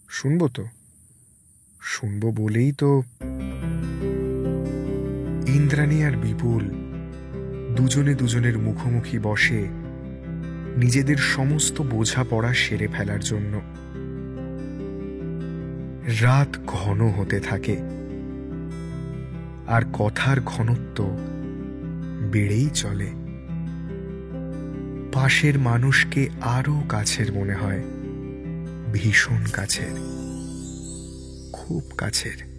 শুনবো তো, শুনবো বলেই তো। ইন্দ্রাণী আর বিপুল দুজনে দুজনের মুখোমুখি বসে নিজেদের সমস্ত বোঝাপড়া সেরে ফেলার জন্য। রাত ঘন হতে থাকে, আর কথার ঘনত্ব বেড়েই চলে। পাশের মানুষকে আরো কাছের মনে হয়, ভীষণ কাছের, খুব কাছের।